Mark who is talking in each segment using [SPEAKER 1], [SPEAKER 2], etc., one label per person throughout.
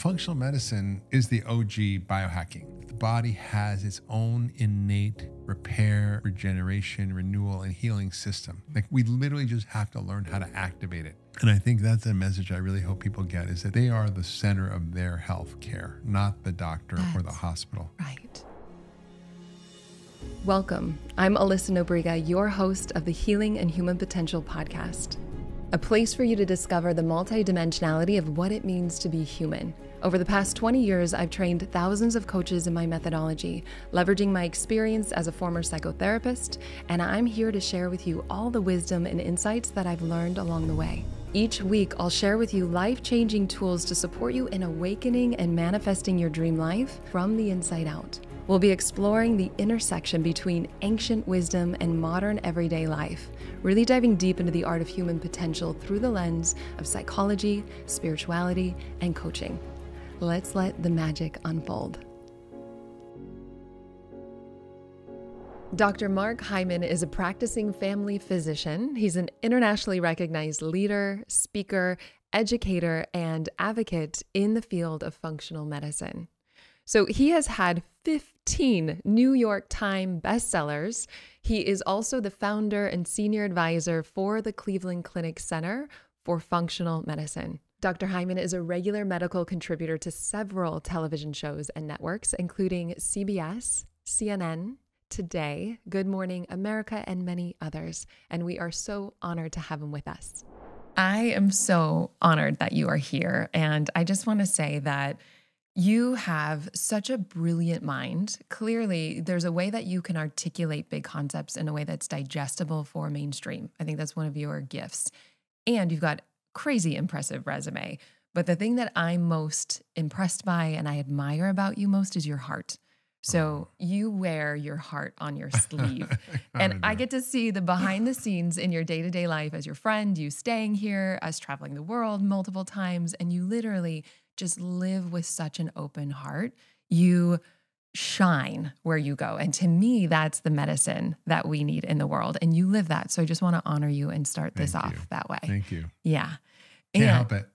[SPEAKER 1] functional medicine is the OG biohacking. The body has its own innate repair, regeneration, renewal, and healing system. Like we literally just have to learn how to activate it. And I think that's a message I really hope people get, is that they are the center of their health care, not the doctor or the hospital.
[SPEAKER 2] Right. Welcome. I'm Alyssa Nobriga, your host of the Healing and Human Potential podcast, a place for you to discover the multidimensionality of what it means to be human. Over the past 20 years, I've trained thousands of coaches in my methodology, leveraging my experience as a former psychotherapist, and I'm here to share with you all the wisdom and insights that I've learned along the way. Each week, I'll share with you life-changing tools to support you in awakening and manifesting your dream life from the inside out. We'll be exploring the intersection between ancient wisdom and modern everyday life, really diving deep into the art of human potential through the lens of psychology, spirituality, and coaching. Let's let the magic unfold. Dr. Mark Hyman is a practicing family physician. He's an internationally recognized leader, speaker, educator, and advocate in the field of functional medicine. So he has had 15 New York Times bestsellers. He is also the founder and senior advisor for the Cleveland Clinic Center for Functional Medicine. Dr. Hyman is a regular medical contributor to several television shows and networks, including CBS, CNN, Today, Good Morning America, and many others. And we are so honored to have him with us. I am so honored that you are here. And I just want to say that you have such a brilliant mind. Clearly, there's a way that you can articulate big concepts in a way that's digestible for mainstream. I think that's one of your gifts. And you've got crazy impressive resume. But the thing that I'm most impressed by and I admire about you most is your heart. So you wear your heart on your sleeve. And I get to see the behind the scenes in your day-to-day life as your friend, you staying here, us traveling the world multiple times, and you literally just live with such an open heart. You shine where you go. And to me, that's the medicine that we need in the world. And you live that. So I just want to honor you and start this off that way.
[SPEAKER 1] Thank you.
[SPEAKER 2] Yeah.
[SPEAKER 1] Can't help it.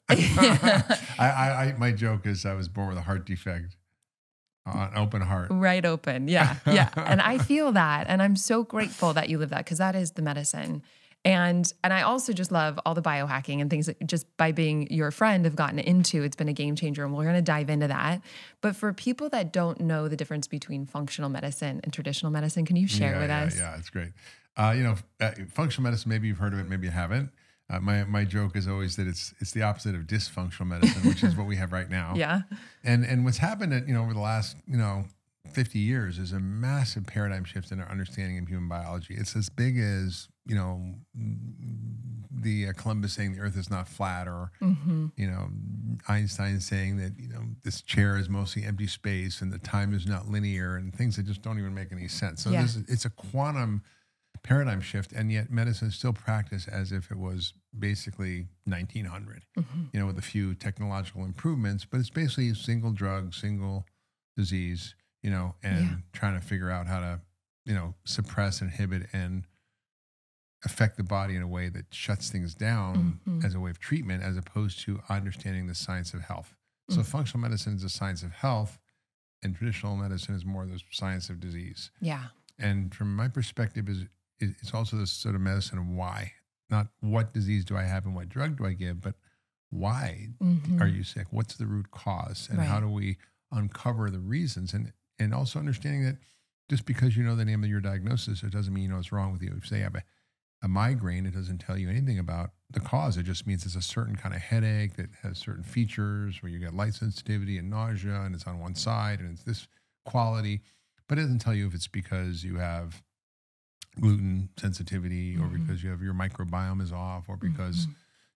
[SPEAKER 1] My joke is I was born with a heart defect. An open heart.
[SPEAKER 2] Right open. Yeah. Yeah. And I feel that. And I'm so grateful that you live that, because that is the medicine. And I also just love all the biohacking and things that just by being your friend have gotten into. It's been a game changer, and we're going to dive into that. But for people that don't know the difference between functional medicine and traditional medicine, can you share with us?
[SPEAKER 1] Yeah, it's great. Functional medicine, maybe you've heard of it, maybe you haven't. My joke is always that it's the opposite of dysfunctional medicine, which is what we have right now.
[SPEAKER 2] Yeah.
[SPEAKER 1] And what's happened over the last 50 years is a massive paradigm shift in our understanding of human biology. It's as big as the Columbus saying the Earth is not flat, or Einstein saying that this chair is mostly empty space and the time is not linear, and things that just don't even make any sense. So it's a quantum paradigm shift, and yet medicine is still practiced as if it was basically 1900, with a few technological improvements, but it's basically a single drug, single disease, trying to figure out how to, suppress, inhibit, and affect the body in a way that shuts things down as a way of treatment, as opposed to understanding the science of health. So functional medicine is the science of health, and traditional medicine is more the science of disease. Yeah. And from my perspective, it's also this sort of medicine of why, not what disease do I have and what drug do I give, but why are you sick? What's the root cause? And how do we uncover the reasons? And also understanding that just because you know the name of your diagnosis, it doesn't mean you know what's wrong with you. If they have a migraine, it doesn't tell you anything about the cause. It just means it's a certain kind of headache that has certain features where you get light sensitivity and nausea, and it's on one side and it's this quality, but it doesn't tell you if it's because you have gluten sensitivity, or because you have your microbiome is off, or because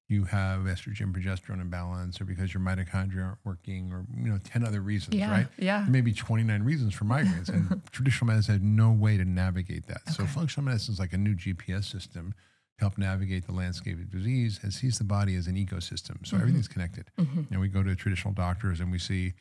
[SPEAKER 1] you have estrogen progesterone imbalance, or because your mitochondria aren't working, or 10 other reasons, right? Yeah. There may be 29 reasons for migraines, and traditional medicine has no way to navigate that. Okay. So functional medicine is like a new GPS system to help navigate the landscape of disease, and sees the body as an ecosystem. So everything's connected. We go to traditional doctors and we see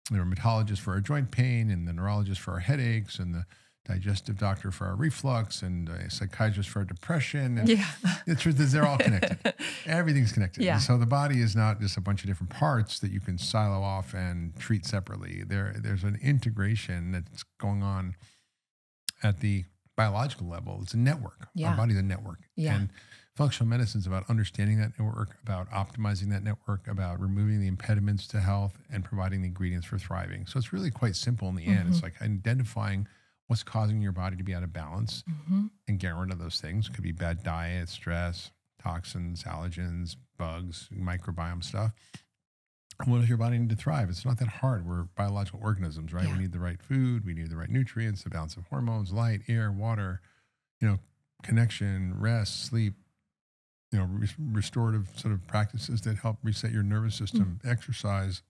[SPEAKER 1] the rheumatologist for our joint pain, and the neurologist for our headaches, and the digestive doctor for our reflux and a psychiatrist for our depression. And
[SPEAKER 2] Yeah.
[SPEAKER 1] the truth is they're all connected. Everything's connected.
[SPEAKER 2] Yeah.
[SPEAKER 1] And so the body is not just a bunch of different parts that you can silo off and treat separately. There's an integration that's going on at the biological level. It's a network.
[SPEAKER 2] Yeah.
[SPEAKER 1] Our body's a network.
[SPEAKER 2] Yeah.
[SPEAKER 1] And functional medicine is about understanding that network, about optimizing that network, about removing the impediments to health and providing the ingredients for thriving. So it's really quite simple in the end. It's like identifying what's causing your body to be out of balance and getting rid of those things. It could be bad diet, stress, toxins, allergens, bugs, microbiome stuff. And what does your body need to thrive? It's not that hard. We're biological organisms, right?
[SPEAKER 2] Yeah.
[SPEAKER 1] We need the right food. We need the right nutrients, the balance of hormones, light, air, water, connection, rest, sleep, restorative sort of practices that help reset your nervous system, exercise,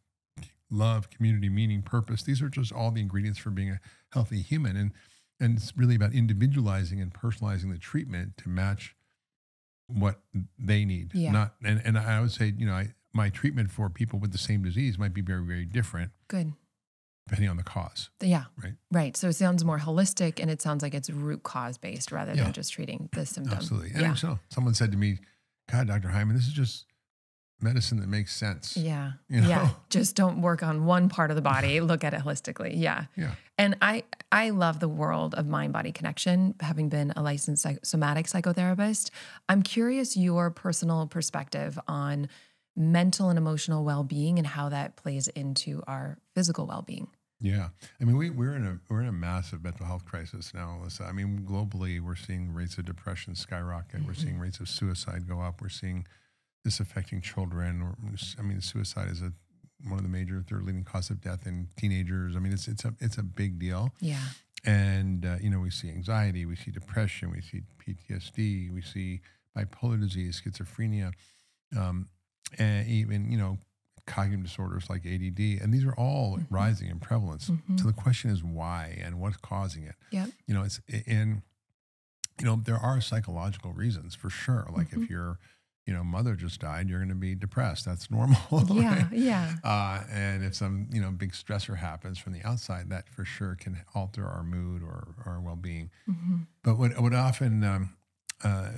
[SPEAKER 1] love, community, meaning, purpose. These are just all the ingredients for being a healthy human. And it's really about individualizing and personalizing the treatment to match what they need.
[SPEAKER 2] Yeah.
[SPEAKER 1] And I would say, my treatment for people with the same disease might be very, very different.
[SPEAKER 2] Good.
[SPEAKER 1] Depending on the cause.
[SPEAKER 2] Yeah.
[SPEAKER 1] Right.
[SPEAKER 2] So it sounds more holistic, and it sounds like it's root cause based rather than just treating the symptom.
[SPEAKER 1] Absolutely. And so someone said to me, God, Dr. Hyman, this is just medicine that makes sense.
[SPEAKER 2] Yeah. Yeah. Just don't work on one part of the body. Look at it holistically. Yeah.
[SPEAKER 1] Yeah.
[SPEAKER 2] And I love the world of mind-body connection, having been a licensed somatic psychotherapist. I'm curious your personal perspective on mental and emotional well-being and how that plays into our physical well-being.
[SPEAKER 1] Yeah. I mean, we're in a massive mental health crisis now, Alyssa. I mean, globally, we're seeing rates of depression skyrocket. We're seeing rates of suicide go up. We're seeing this affecting children. I mean, suicide is one of the major third leading cause of death in teenagers. I mean, it's a big deal.
[SPEAKER 2] Yeah.
[SPEAKER 1] And, we see anxiety, we see depression, we see PTSD, we see bipolar disease, schizophrenia, and even, cognitive disorders like ADD. And these are all rising in prevalence. So the question is why and what's causing it?
[SPEAKER 2] Yep.
[SPEAKER 1] There are psychological reasons for sure. Like if your, mother just died, you're going to be depressed. That's normal.
[SPEAKER 2] Yeah.
[SPEAKER 1] Right?
[SPEAKER 2] Yeah.
[SPEAKER 1] And if some, big stressor happens from the outside, that for sure can alter our mood or our well-being. But what often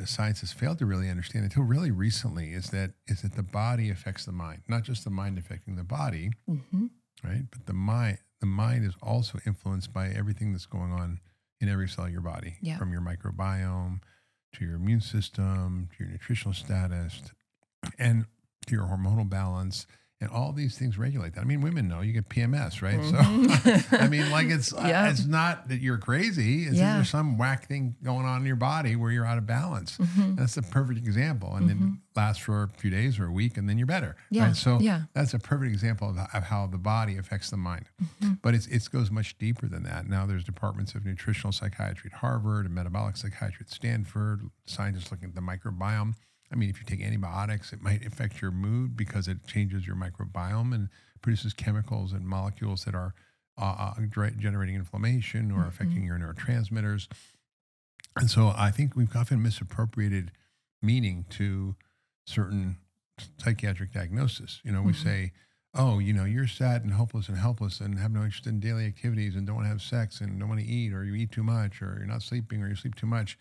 [SPEAKER 1] science has failed to really understand until really recently is that the body affects the mind, not just the mind affecting the body, right? But the mind is also influenced by everything that's going on in every cell of your body, from your microbiome to your immune system, to your nutritional status, and to your hormonal balance. And all these things regulate that. I mean, women know you get PMS, right? So, I mean, like it's not that you're crazy. It's that there's some whack thing going on in your body where you're out of balance. That's a perfect example. And then it lasts for a few days or a week, and then you're better.
[SPEAKER 2] Yeah.
[SPEAKER 1] Right? So that's a perfect example of how the body affects the mind. But it goes much deeper than that. Now there's departments of nutritional psychiatry at Harvard and metabolic psychiatry at Stanford, scientists looking at the microbiome. I mean, if you take antibiotics, it might affect your mood because it changes your microbiome and produces chemicals and molecules that are generating inflammation or affecting your neurotransmitters. And so I think we've often misappropriated meaning to certain psychiatric diagnosis. We say, oh, you're sad and hopeless and helpless and have no interest in daily activities and don't want to have sex and don't want to eat, or you eat too much, or you're not sleeping, or you sleep too much.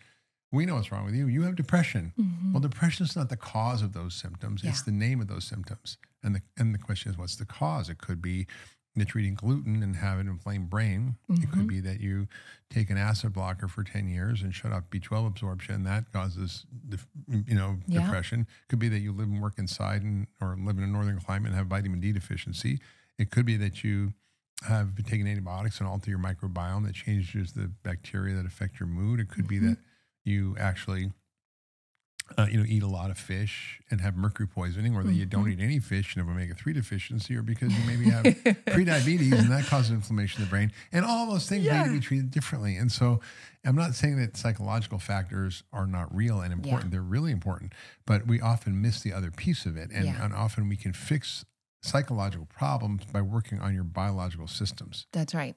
[SPEAKER 1] We know what's wrong with you. You have depression. Well, depression is not the cause of those symptoms. It's the name of those symptoms. And the question is, what's the cause? It could be that you're eating gluten and have an inflamed brain. It could be that you take an acid blocker for 10 years and shut off B12 absorption. That causes, depression. It could be that you live and work inside or live in a northern climate and have vitamin D deficiency. It could be that you have been taking antibiotics and alter your microbiome that changes the bacteria that affect your mood. It could be that you actually, eat a lot of fish and have mercury poisoning, or that you don't eat any fish and have omega-3 deficiency, or because you maybe have prediabetes and that causes inflammation in the brain. And all those things need to be treated differently. And so I'm not saying that psychological factors are not real and important. They're really important, but we often miss the other piece of it. And often we can fix psychological problems by working on your biological systems.
[SPEAKER 2] That's right.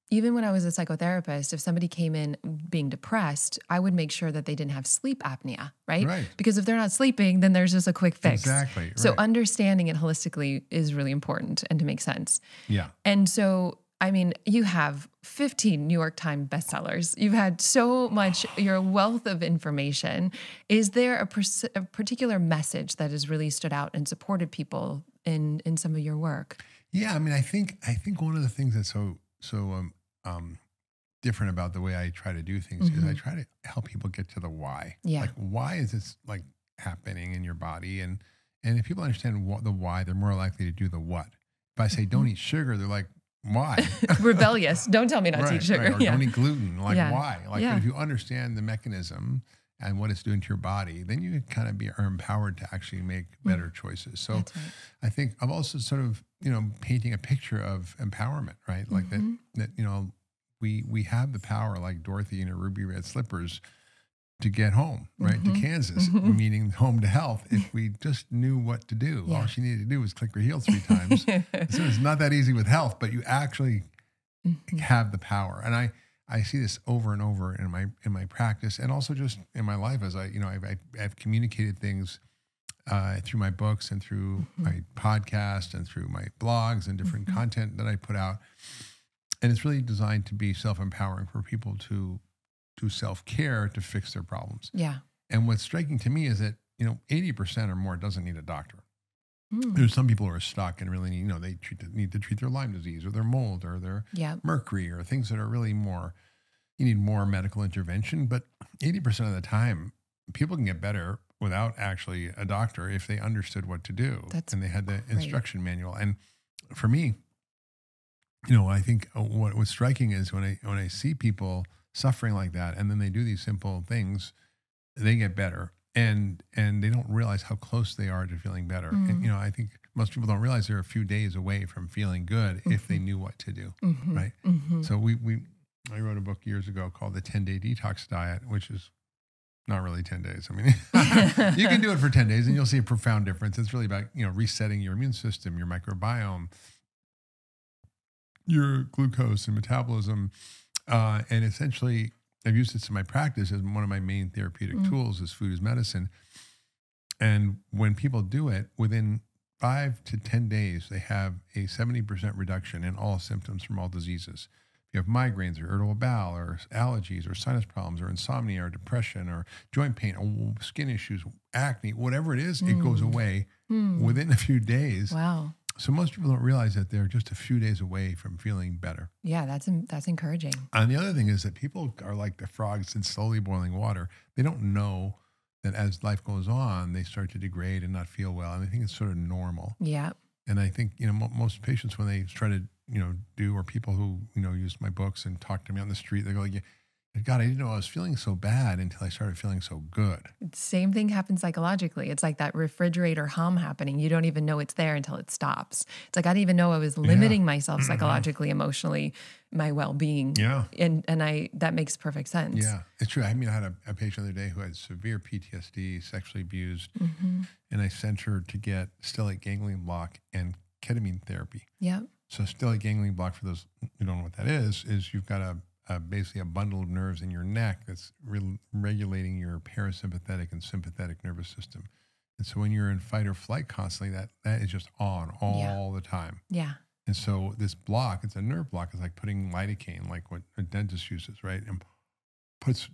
[SPEAKER 2] Even when I was a psychotherapist, if somebody came in being depressed, I would make sure that they didn't have sleep apnea, right? Because if they're not sleeping, then there's just a quick fix.
[SPEAKER 1] Exactly.
[SPEAKER 2] So understanding it holistically is really important and to make sense.
[SPEAKER 1] Yeah.
[SPEAKER 2] And so, I mean, you have 15 New York Times bestsellers. You've had so much, your wealth of information. Is there a particular message that has really stood out and supported people in some of your work?
[SPEAKER 1] Yeah, I mean, I think one of the things that's so different about the way I try to do things is I try to help people get to the why.
[SPEAKER 2] Yeah.
[SPEAKER 1] Like, why is this like happening in your body? And if people understand the why, they're more likely to do the what. If I say don't eat sugar, they're like, why?
[SPEAKER 2] Rebellious. Don't tell me not to eat sugar.
[SPEAKER 1] Right. Or don't eat gluten. Like, why? Like,
[SPEAKER 2] Yeah.
[SPEAKER 1] but if you understand the mechanism and what it's doing to your body, then you kind of are empowered to actually make better choices. So
[SPEAKER 2] That's right.
[SPEAKER 1] I think I'm also sort of, painting a picture of empowerment, right? Like that, we have the power, like Dorothy in her ruby red slippers, to get home, right? To Kansas, meaning home to health. If we just knew what to do, all she needed to do was click her heels 3 times. So it's not that easy with health, but you actually have the power. And I see this over and over in my practice, and also just in my life as I've communicated things through my books and through my podcast and through my blogs and different content that I put out. And it's really designed to be self-empowering for people to self-care to fix their problems.
[SPEAKER 2] Yeah.
[SPEAKER 1] And what's striking to me is that, 80% or more doesn't need a doctor. There's some people who are stuck and really need, they need to treat their Lyme disease or their mold or their mercury or things that are really you need more medical intervention. But 80% of the time, people can get better without actually a doctor if they understood what to do and they had the instruction manual. And for me, I think what was striking is when I see people suffering like that, and then they do these simple things, they get better, and they don't realize how close they are to feeling better. And I think most people don't realize they're a few days away from feeling good if they knew what to do, right? So I wrote a book years ago called The 10-Day Detox Diet, which is not really 10 days. I mean, you can do it for 10 days and you'll see a profound difference. It's really about, resetting your immune system, your microbiome, your glucose and metabolism. And essentially, I've used this in my practice as one of my main therapeutic tools is food as medicine. And when people do it, within 5 to 10 days, they have a 70% reduction in all symptoms from all diseases. If you have migraines or irritable bowel or allergies or sinus problems or insomnia or depression or joint pain or skin issues, acne, whatever it is, it goes away within a few days.
[SPEAKER 2] Wow.
[SPEAKER 1] So most people don't realize that they're just a few days away from feeling better.
[SPEAKER 2] Yeah, that's encouraging.
[SPEAKER 1] And the other thing is that people are like the frogs in slowly boiling water. They don't know that as life goes on, they start to degrade and not feel well. And I think it's sort of normal.
[SPEAKER 2] Yeah.
[SPEAKER 1] And I think, most patients when they try to, do, or people who, use my books and talk to me on the street, they go like, God, I didn't know I was feeling so bad until I started feeling so good.
[SPEAKER 2] Same thing happens psychologically. It's like that refrigerator hum happening. You don't even know it's there until it stops. It's like, I didn't even know I was limiting myself psychologically, emotionally, my well-being. Yeah. And that makes perfect sense.
[SPEAKER 1] Yeah, it's true. I mean, I had a patient the other day who had severe PTSD, sexually abused, and I sent her to get stellate ganglion block and ketamine therapy.
[SPEAKER 2] Yeah.
[SPEAKER 1] So stellate ganglion block, for those who don't know what that is you've got basically a bundle of nerves in your neck that's regulating your parasympathetic and sympathetic nervous system. And so when you're in fight or flight constantly, that is just on all the time. Yeah. And so this block, it's a nerve block. It's like putting lidocaine, like what a dentist uses, right? And puts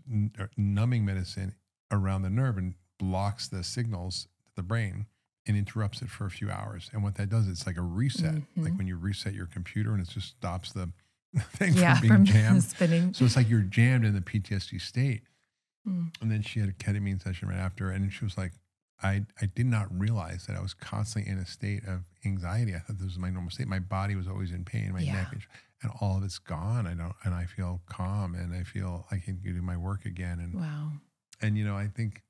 [SPEAKER 1] numbing medicine around the nerve and blocks the signals to the brain and interrupts it for a few hours. And what that does, it's like a reset, like when you reset your computer and it just stops the thing from being jammed. Spinning. So it's like you're jammed in the PTSD state. And then she had a ketamine session right after, and she was like, I did not realize that I was constantly in a state of anxiety. I thought this was my normal state. My body was always in pain, my neck, and all of it's gone. I feel calm, and I feel I can do my work again. And wow. And I think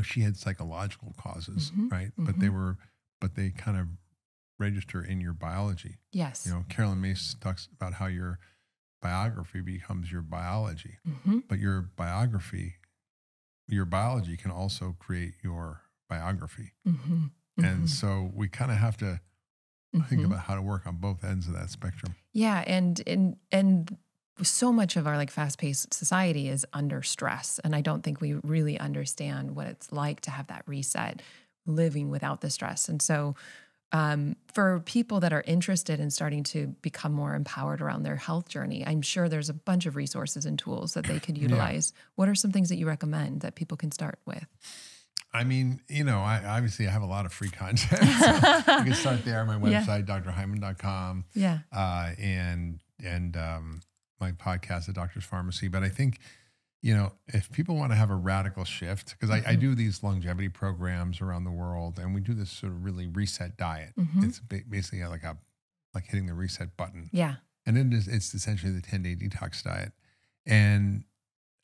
[SPEAKER 1] she had psychological causes, right? But they kind of register in your biology. Yes. Carolyn Mace talks about how your biography becomes your biology, but your biology can also create your biography. And so we kind of have to think about how to work on both ends of that spectrum.
[SPEAKER 2] Yeah. And so much of our like fast-paced society is under stress. And I don't think we really understand what it's like to have that reset, living without the stress. And so For people that are interested in starting to become more empowered around their health journey, I'm sure there's a bunch of resources and tools that they could utilize. Yeah. What are some things that you recommend that people can start with?
[SPEAKER 1] I mean, I obviously have a lot of free content. So you can start there on my website, drhyman.com.
[SPEAKER 2] Yeah.
[SPEAKER 1] And my podcast, The Doctor's Pharmacy. But I think, if people want to have a radical shift, because I do these longevity programs around the world, and we do this sort of really reset diet. It's basically like hitting the reset button.
[SPEAKER 2] Yeah.
[SPEAKER 1] And it's essentially the 10-day detox diet. And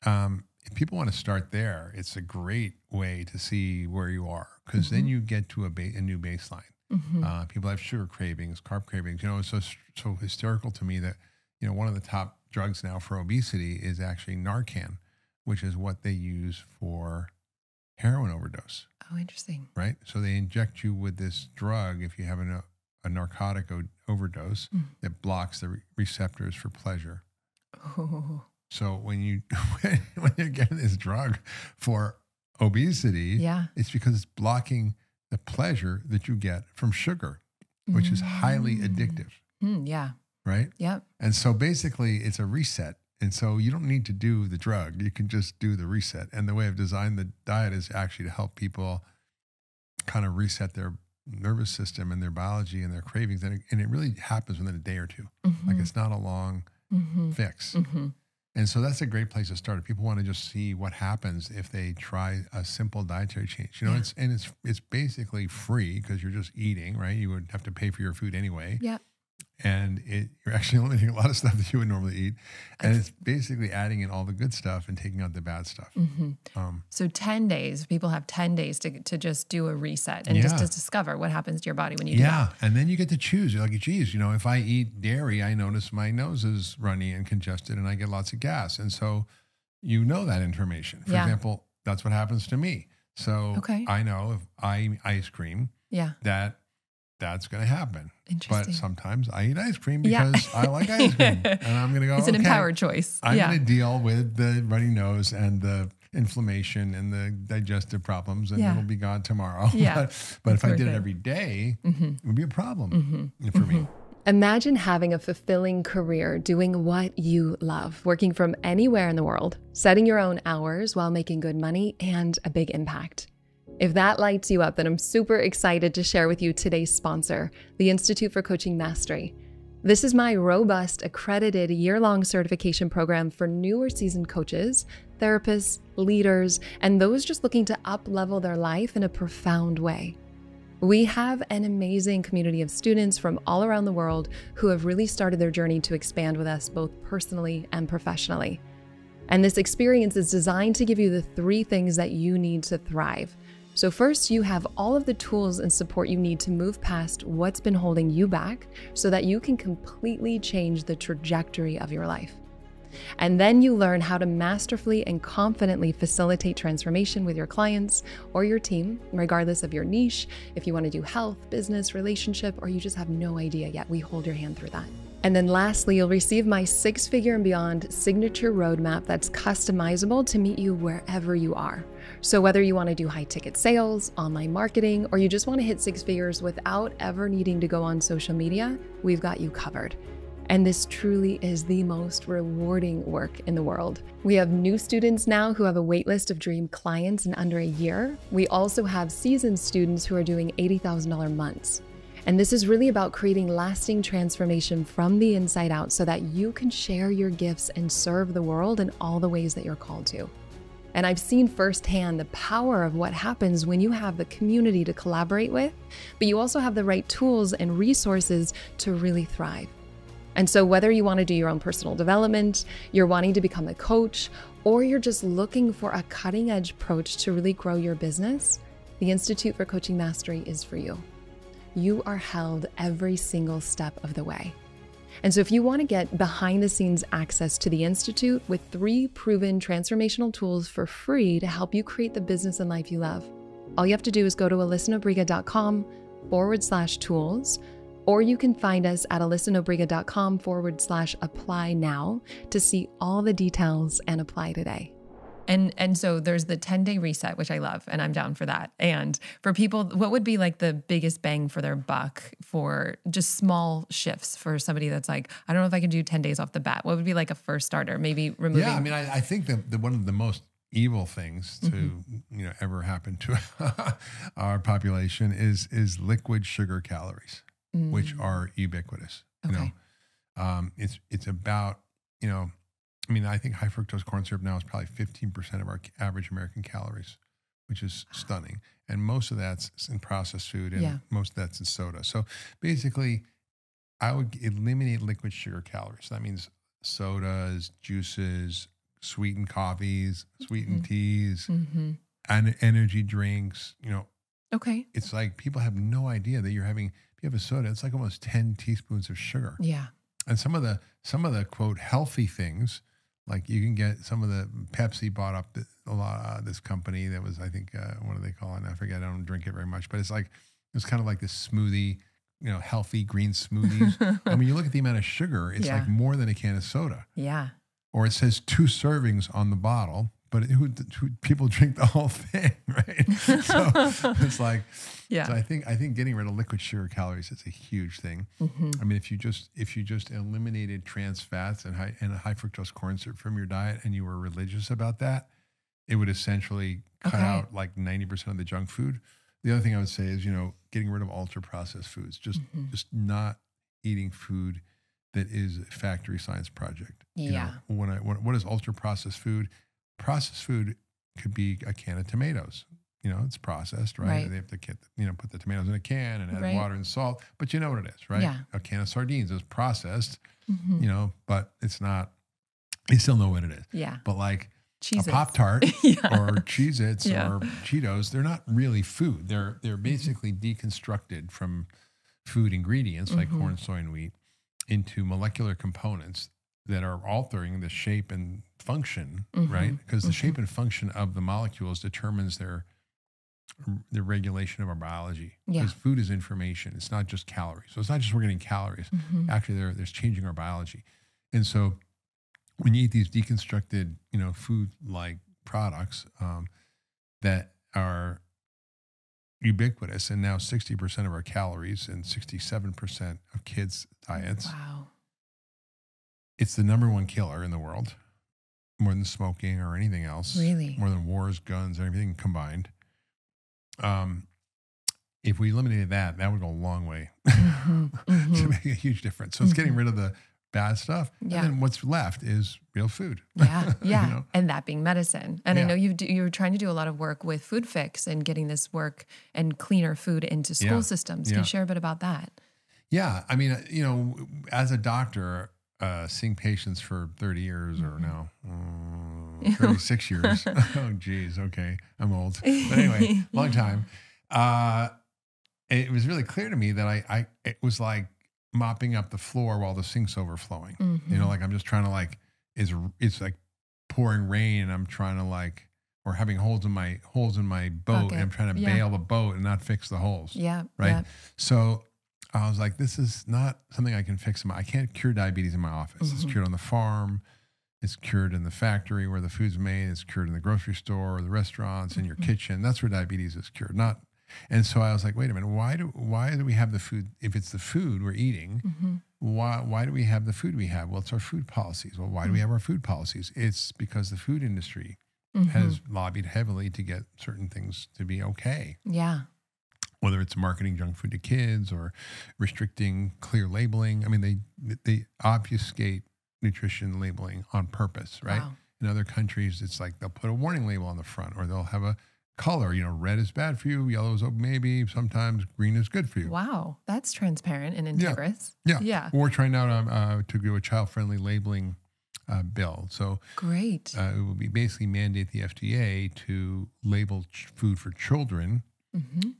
[SPEAKER 1] if people want to start there, it's a great way to see where you are, because then you get to a new baseline. People have sugar cravings, carb cravings. It's so hysterical to me that, one of the top drugs now for obesity is actually Narcan, which is what they use for heroin overdose.
[SPEAKER 2] Oh, interesting.
[SPEAKER 1] Right? So they inject you with this drug if you have a narcotic overdose that blocks the receptors for pleasure.
[SPEAKER 2] Oh.
[SPEAKER 1] So when you're getting this drug for obesity, it's because it's blocking the pleasure that you get from sugar, which is highly addictive.
[SPEAKER 2] Yeah.
[SPEAKER 1] Right?
[SPEAKER 2] Yep.
[SPEAKER 1] And so basically it's a reset. And so you don't need to do the drug. You can just do the reset. And the way I've designed the diet is actually to help people kind of reset their nervous system and their biology and their cravings. And it really happens within a day or two. Like, it's not a long fix. And so that's a great place to start. If people want to just see what happens if they try a simple dietary change, it's basically free because you're just eating, right? You would have to pay for your food anyway.
[SPEAKER 2] Yeah.
[SPEAKER 1] And you're actually eliminating a lot of stuff that you would normally eat. And it's basically adding in all the good stuff and taking out the bad stuff.
[SPEAKER 2] So 10 days, people have 10 days to just do a reset and just to discover what happens to your body when you do that.
[SPEAKER 1] Yeah, and then you get to choose. You're like, geez, if I eat dairy, I notice my nose is runny and congested and I get lots of gas. And so that information. For example, that's what happens to me. So I know if I eat ice cream, that's going to happen. But sometimes I eat ice cream because I like ice cream. And I'm going to go,
[SPEAKER 2] it's an empowered choice.
[SPEAKER 1] I'm going to deal with the runny nose and the inflammation and the digestive problems, and it'll be gone tomorrow. But if I did it every day, it would be a problem for me.
[SPEAKER 2] Imagine having a fulfilling career doing what you love, working from anywhere in the world, setting your own hours while making good money and a big impact. If that lights you up, then I'm super excited to share with you today's sponsor, the Institute for Coaching Mastery. This is my robust, accredited year-long certification program for newer seasoned coaches, therapists, leaders, and those just looking to up-level their life in a profound way. We have an amazing community of students from all around the world who have really started their journey to expand with us both personally and professionally. And this experience is designed to give you the 3 things that you need to thrive. So first, you have all of the tools and support you need to move past what's been holding you back so that you can completely change the trajectory of your life. And then you learn how to masterfully and confidently facilitate transformation with your clients or your team, regardless of your niche. If you want to do health, business, relationship, or you just have no idea yet, we hold your hand through that. And then lastly, you'll receive my 6-figure and beyond signature roadmap that's customizable to meet you wherever you are. So whether you want to do high ticket sales, online marketing, or you just want to hit 6 figures without ever needing to go on social media, we've got you covered. And this truly is the most rewarding work in the world. We have new students now who have a waitlist of dream clients in under a year. We also have seasoned students who are doing $80,000 months. And this is really about creating lasting transformation from the inside out so that you can share your gifts and serve the world in all the ways that you're called to. And I've seen firsthand the power of what happens when you have the community to collaborate with, but you also have the right tools and resources to really thrive. And so whether you want to do your own personal development, you're wanting to become a coach, or you're just looking for a cutting edge approach to really grow your business, the Institute for Coaching Mastery is for you. You are held every single step of the way. And so if you want to get behind the scenes access to the Institute with 3 proven transformational tools for free to help you create the business and life you love, all you have to do is go to alyssanobriga.com/tools, or you can find us at alyssanobriga.com/apply now to see all the details and apply today. And so there's the 10-day reset, which I love, and I'm down for that. And for people, what would be like the biggest bang for their buck for just small shifts for somebody that's like, I don't know if I can do 10 days off the bat. What would be like a first starter? Maybe removing.
[SPEAKER 1] Yeah, I mean, I think that one of the most evil things to ever happen to our population is liquid sugar calories, which are ubiquitous.
[SPEAKER 2] Okay.
[SPEAKER 1] It's about, I mean, I think high fructose corn syrup now is probably 15% of our average American calories, which is stunning. And most of that's in processed food, and most of that's in soda. So basically, I would eliminate liquid sugar calories. That means sodas, juices, sweetened coffees, sweetened teas, and energy drinks.
[SPEAKER 2] Okay.
[SPEAKER 1] It's like people have no idea that if you have a soda, it's like almost 10 teaspoons of sugar.
[SPEAKER 2] Yeah.
[SPEAKER 1] And some of the quote healthy things, like you can get some of the Pepsi bought up this company that was, I think, what do they call it? I forget. I don't drink it very much, but it's kind of like this smoothie, healthy green smoothies. I mean, you look at the amount of sugar, it's like more than a can of soda.
[SPEAKER 2] Yeah.
[SPEAKER 1] Or it says 2 servings on the bottle, but who people drink the whole thing, right? So it's like, So I think getting rid of liquid sugar calories is a huge thing. I mean, if you just eliminated trans fats and high fructose corn syrup from your diet, and you were religious about that, it would essentially cut out like 90% of the junk food. The other thing I would say is, getting rid of ultra processed foods, just not eating food that is a factory science project. What is ultra processed food? Processed food could be a can of tomatoes. It's processed, right? They have to put the tomatoes in a can and add water and salt, but you know what it is, right? Yeah. A can of sardines is processed, but it's not, you still know what it is. Yeah. But like Cheez-Its. A Pop-Tart or Cheez-Its or Cheetos, they're not really food. They're basically deconstructed from food ingredients like corn, soy, and wheat into molecular components that are altering the shape and function, right? Because the shape and function of the molecules determines the regulation of our biology. Because food is information. It's not just calories. So it's not just we're getting calories. Actually, there's changing our biology. And so when you eat these deconstructed, food-like products that are ubiquitous, and now 60% of our calories and 67% of kids' diets. Wow. It's the number one killer in the world, more than smoking or anything else. Really? More than wars, guns, everything combined. If we eliminated that would go a long way to make a huge difference. So it's getting rid of the bad stuff. Yeah. And then what's left is real food.
[SPEAKER 2] Yeah. Yeah. And that being medicine. And I know you're trying to do a lot of work with Food Fix and getting this work and cleaner food into school systems. Can you share a bit about that?
[SPEAKER 1] Yeah. I mean, as a doctor, seeing patients for 30 years or now 36 years. Oh, geez. Okay. I'm old. But anyway, long time. It was really clear to me that it was like mopping up the floor while the sink's overflowing. Like I'm just trying to it's like pouring rain and I'm trying to or having holes in my boat and I'm trying to bail the boat and not fix the holes. Yeah. Right. Yeah. So I was like, this is not something I can fix. I can't cure diabetes in my office. It's cured on the farm. It's cured in the factory where the food's made. It's cured in the grocery store or the restaurants, in your kitchen. That's where diabetes is cured. And so I was like, wait a minute, why do we have the food? If it's the food we're eating, why do we have the food we have? Well, it's our food policies. Well, why do we have our food policies? It's because the food industry has lobbied heavily to get certain things to be okay. Yeah. Whether it's marketing junk food to kids or restricting clear labeling. I mean, they obfuscate nutrition labeling on purpose, right? Wow. In other countries, it's like they'll put a warning label on the front or they'll have a color, red is bad for you, yellow is maybe, sometimes green is good for you. Wow, that's transparent and integrous. Yeah. We're trying now to do a child-friendly labeling bill. So great. It will be basically mandate the FDA to label food for children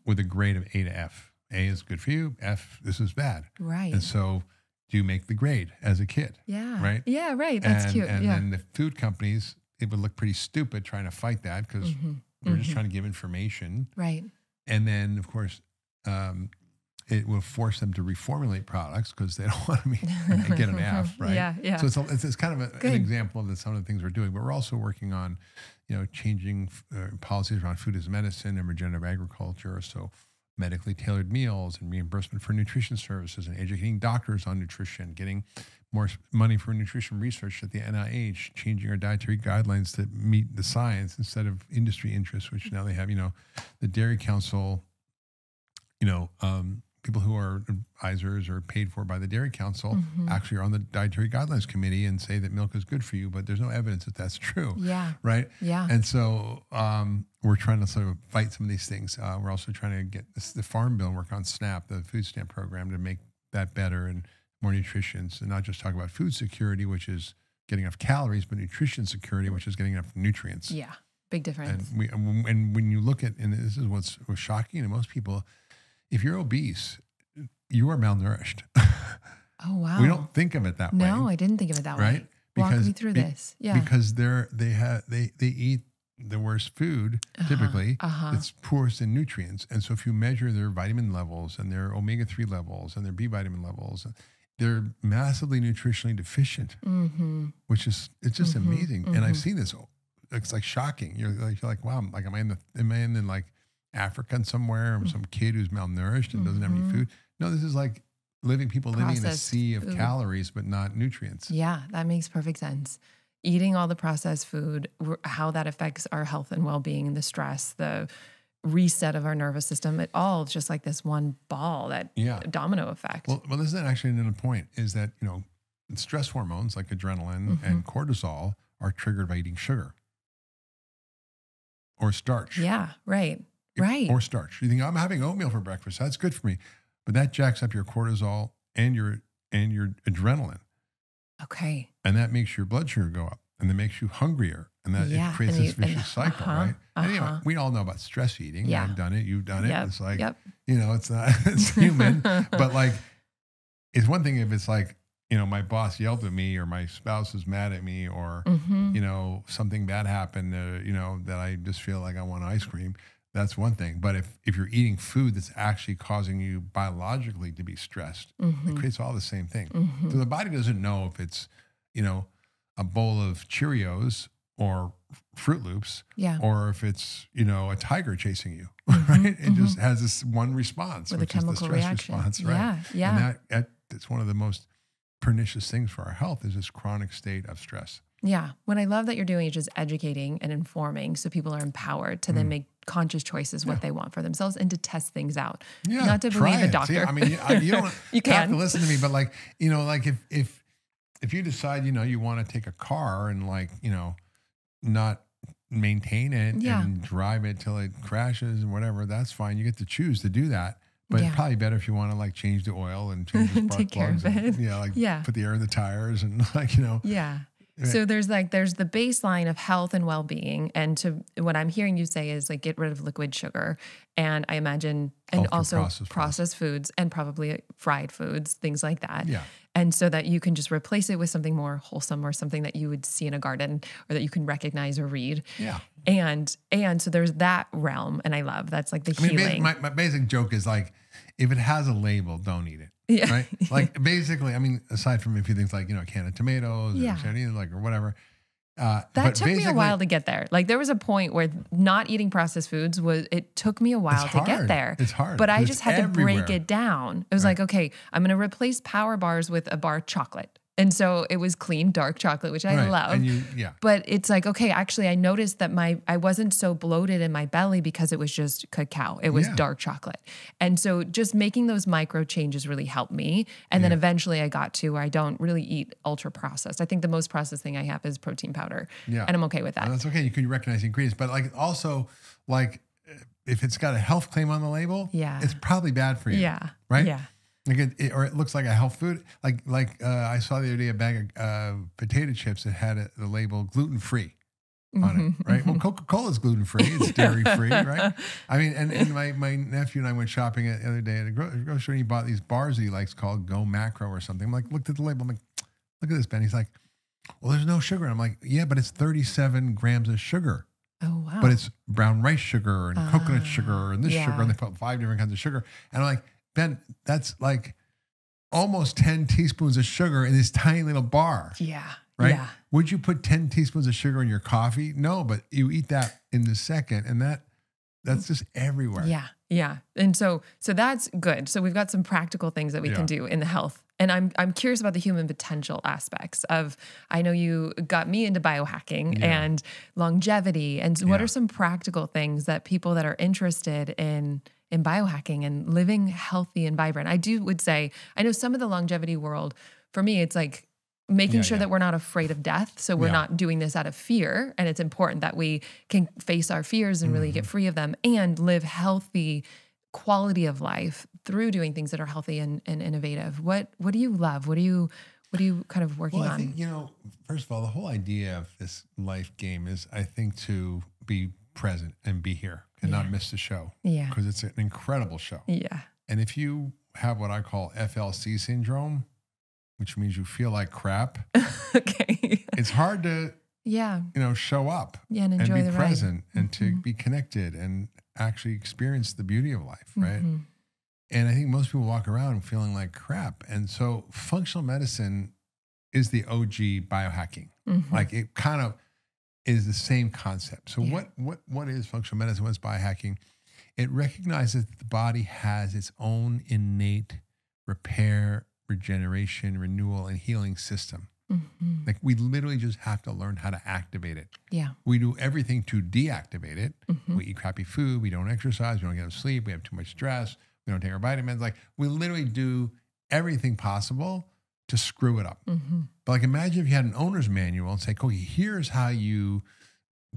[SPEAKER 1] with a grade of A to F. A is good for you. F, this is bad. Right. And so do you make the grade as a kid? Yeah. Right? Yeah, right. That's cute. And then the food companies, it would look pretty stupid trying to fight that because they're just trying to give information. Right. And then, of course, it will force them to reformulate products because they don't want to get an F, right?
[SPEAKER 2] Yeah.
[SPEAKER 1] So it's kind of an example of some of the things we're doing, but we're also working on, changing policies around food as medicine and regenerative agriculture. So medically tailored meals and reimbursement for nutrition services and educating doctors on nutrition, getting more money for nutrition research at the NIH, changing our dietary guidelines to meet the science instead of industry interests, which now they have, the Dairy Council, people who are advisors or paid for by the Dairy Council actually are on the Dietary Guidelines Committee and say that milk is good for you, but there's no evidence that that's true.
[SPEAKER 2] Yeah.
[SPEAKER 1] Right?
[SPEAKER 2] Yeah.
[SPEAKER 1] And so we're trying to sort of fight some of these things. We're also trying to get the Farm Bill and work on SNAP, the food stamp program, to make that better and more nutritious, and not just talk about food security, which is getting enough calories, but nutrition security, which is getting enough nutrients.
[SPEAKER 2] Yeah. Big difference.
[SPEAKER 1] And when you look at, and this is what's shocking to most people, if you're obese, you are malnourished.
[SPEAKER 2] Oh, wow.
[SPEAKER 1] We don't think of it that way.
[SPEAKER 2] No, I didn't think of it that way.
[SPEAKER 1] Right?
[SPEAKER 2] Walk me through this. Yeah.
[SPEAKER 1] Because they eat the worst food, typically, that's poorest in nutrients. And so if you measure their vitamin levels and their omega-3 levels and their B vitamin levels, they're massively nutritionally deficient, which is, it's just amazing. And I've seen this. It's like shocking. You're like, wow, like, am I in like Africa somewhere, or some kid who's malnourished and doesn't have any food? No, this is like people living in a sea of calories, but not nutrients.
[SPEAKER 2] Yeah, that makes perfect sense. Eating all the processed food, how that affects our health and well-being, the stress, the reset of our nervous system, it all just like this one ball, that domino effect.
[SPEAKER 1] Well, this is actually another point, is that, stress hormones like adrenaline and cortisol are triggered by eating sugar or starch.
[SPEAKER 2] Yeah, right. Right.
[SPEAKER 1] Or starch. You think, I'm having oatmeal for breakfast, that's good for me. But that jacks up your cortisol and your adrenaline.
[SPEAKER 2] Okay.
[SPEAKER 1] And that makes your blood sugar go up, and that makes you hungrier. And that it creates this vicious cycle, right? And anyway, we all know about stress eating.
[SPEAKER 2] Yeah.
[SPEAKER 1] I've done it. You've done it. It's like, it's not, it's human. But like, it's one thing if it's like, my boss yelled at me, or my spouse is mad at me, or, something bad happened, that I just feel like I want ice cream. That's one thing. But if you're eating food that's actually causing you biologically to be stressed, it creates all the same thing. So the body doesn't know if it's, a bowl of Cheerios or Fruit Loops, or if it's, a tiger chasing you, right? It just has this one response,
[SPEAKER 2] with
[SPEAKER 1] which
[SPEAKER 2] a chemical
[SPEAKER 1] is the stress
[SPEAKER 2] reaction.
[SPEAKER 1] response, right?
[SPEAKER 2] Yeah.
[SPEAKER 1] And that's one of the most pernicious things for our health, is this chronic state of stress.
[SPEAKER 2] Yeah. What I love that you're doing is just educating and informing, so people are empowered to then make conscious choices, what they want for themselves, and to test things out.
[SPEAKER 1] Yeah,
[SPEAKER 2] not to believe a doctor.
[SPEAKER 1] See, I mean, you don't
[SPEAKER 2] you
[SPEAKER 1] have to listen to me, but like, like if you decide, you want to take a car and like, not maintain it and drive it till it crashes and whatever, that's fine. You get to choose to do that. But it's probably better if you want to like change the oil and change the spark
[SPEAKER 2] take care
[SPEAKER 1] plugs
[SPEAKER 2] of it.
[SPEAKER 1] And, put the air in the tires and like,
[SPEAKER 2] Yeah. So there's the baseline of health and well-being. And what I'm hearing you say is like, get rid of liquid sugar. And I imagine, and also processed foods, and probably fried foods, things like that.
[SPEAKER 1] Yeah.
[SPEAKER 2] And so that you can just replace it with something more wholesome, or something that you would see in a garden, or that you can recognize or read.
[SPEAKER 1] Yeah.
[SPEAKER 2] And so there's that realm. And I love, that's like the healing.
[SPEAKER 1] My basic joke is like, if it has a label, don't eat it.
[SPEAKER 2] Yeah.
[SPEAKER 1] Right. Like basically, I mean, aside from a few things like, a can of tomatoes or whatever.
[SPEAKER 2] That took me a while to get there. Like there was a point where not eating processed foods it took me a while to get there.
[SPEAKER 1] It's hard.
[SPEAKER 2] But I just had to break it down. It was like, okay, I'm going to replace Power Bars with a bar chocolate. And so it was clean, dark chocolate, which I love.
[SPEAKER 1] And
[SPEAKER 2] But it's like, okay, actually I noticed that I wasn't so bloated in my belly because it was just cacao. It was dark chocolate. And so just making those micro changes really helped me. And then eventually I got to where I don't really eat ultra processed. I think the most processed thing I have is protein powder. Yeah. And I'm okay with that.
[SPEAKER 1] And that's okay. You can recognize the ingredients. But like also like if it's got a health claim on the label, it's probably bad for you. Yeah. Right?
[SPEAKER 2] Yeah.
[SPEAKER 1] Like or it looks like a health food. Like I saw the other day a bag of potato chips that had the label gluten-free on it, right? Well, Coca-Cola's gluten-free. It's dairy-free, right? I mean, and my nephew and I went shopping the other day at a grocery store, and he bought these bars that he likes called Go Macro or something. I'm like, looked at the label. I'm like, look at this, Ben. He's like, well, there's no sugar. I'm like, yeah, but it's 37 grams of sugar.
[SPEAKER 2] Oh, wow.
[SPEAKER 1] But it's brown rice sugar and coconut sugar and this sugar, and they put 5 different kinds of sugar. And I'm like, Ben, that's like almost 10 teaspoons of sugar in this tiny little bar.
[SPEAKER 2] Yeah.
[SPEAKER 1] Right?
[SPEAKER 2] Yeah.
[SPEAKER 1] Would you put 10 teaspoons of sugar in your coffee? No, but you eat that in the second, and that's just everywhere.
[SPEAKER 2] Yeah. Yeah. And so that's good. So we've got some practical things that we can do in the health. And I'm curious about the human potential aspects of, I know you got me into biohacking and longevity. And what are some practical things that people that are interested in biohacking and living healthy and vibrant? would say, I know some of the longevity world, for me, it's like making sure that we're not afraid of death. So we're not doing this out of fear. And it's important that we can face our fears and really get free of them and live healthy quality of life through doing things that are healthy and innovative. What do you love? What are you kind of working on?
[SPEAKER 1] I think, first of all, the whole idea of this life game is, I think, to be present and be here and not miss the show.
[SPEAKER 2] Yeah.
[SPEAKER 1] Because it's an incredible show.
[SPEAKER 2] Yeah.
[SPEAKER 1] And if you have what I call FLC syndrome, which means you feel like crap,
[SPEAKER 2] okay,
[SPEAKER 1] it's hard to, show up
[SPEAKER 2] and enjoy
[SPEAKER 1] be
[SPEAKER 2] the
[SPEAKER 1] present
[SPEAKER 2] ride.
[SPEAKER 1] and to be connected and actually experience the beauty of life, right? And I think most people walk around feeling like crap. And so functional medicine is the OG biohacking. Like it kind of is the same concept. So what is functional medicine? What's biohacking? It recognizes that the body has its own innate repair, regeneration, renewal, and healing system. Like we literally just have to learn how to activate it.
[SPEAKER 2] Yeah.
[SPEAKER 1] We do everything to deactivate it. We eat crappy food. We don't exercise. We don't get enough sleep. We have too much stress. We don't take our vitamins. Like we literally do everything possible to screw it up. But like imagine if you had an owner's manual and say, okay, here's how you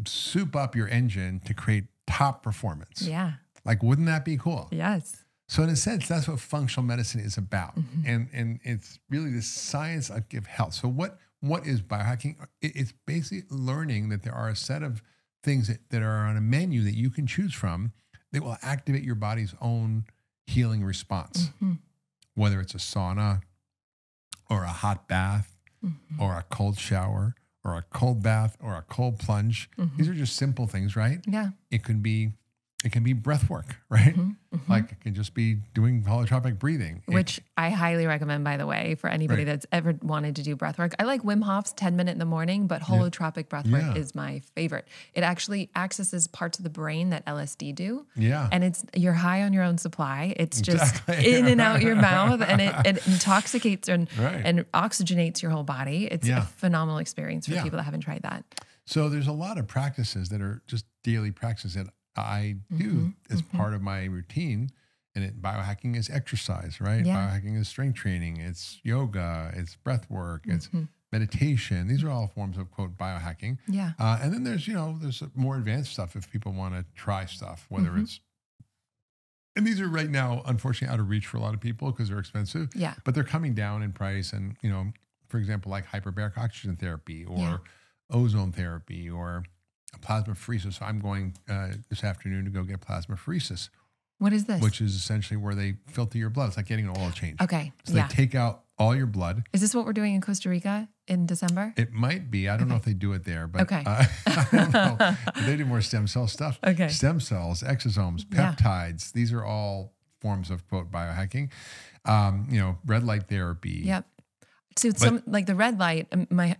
[SPEAKER 1] soup up your engine to create top performance.
[SPEAKER 2] Yeah.
[SPEAKER 1] Like wouldn't that be cool?
[SPEAKER 2] Yes.
[SPEAKER 1] So in a sense, that's what functional medicine is about. And it's really the science of health. So what is biohacking? It's basically learning that there are a set of things that are on a menu that you can choose from that will activate your body's own healing response. Whether it's a sauna or a hot bath or a cold shower or a cold bath or a cold plunge. These are just simple things, right?
[SPEAKER 2] Yeah.
[SPEAKER 1] It can be breath work, right? Like it can just be doing holotropic breathing.
[SPEAKER 2] Which I highly recommend, by the way, for anybody that's ever wanted to do breath work. I like Wim Hof's 10 minute in the morning, but holotropic breath work is my favorite. It actually accesses parts of the brain that LSD do. Yeah. And you're high on your own supply. It's just in and out your mouth, and it intoxicates and oxygenates your whole body. It's a phenomenal experience for people that haven't tried that.
[SPEAKER 1] So there's a lot of practices that are just daily practices that I do as part of my routine, and biohacking is exercise, right? Biohacking is strength training, it's yoga, it's breath work, it's meditation. These are all forms of quote biohacking. Yeah. And then there's more advanced stuff if people want to try stuff, whether it's, and these are right now, unfortunately, out of reach for a lot of people because they're expensive. Yeah. But they're coming down in price, and for example, like hyperbaric oxygen therapy or ozone therapy or plasmapheresis. So I'm going this afternoon to go get plasmapheresis.
[SPEAKER 2] What is this?
[SPEAKER 1] Which is essentially where they filter your blood. It's like getting an oil change.
[SPEAKER 2] Okay.
[SPEAKER 1] So they take out all your blood.
[SPEAKER 2] Is this what we're doing in Costa Rica in December?
[SPEAKER 1] It might be. I don't know if they do it there, but I don't know. But they do more stem cell stuff. Okay. Stem cells, exosomes, peptides. These are all forms of quote biohacking. Red light therapy. Yep.
[SPEAKER 2] So like the red light,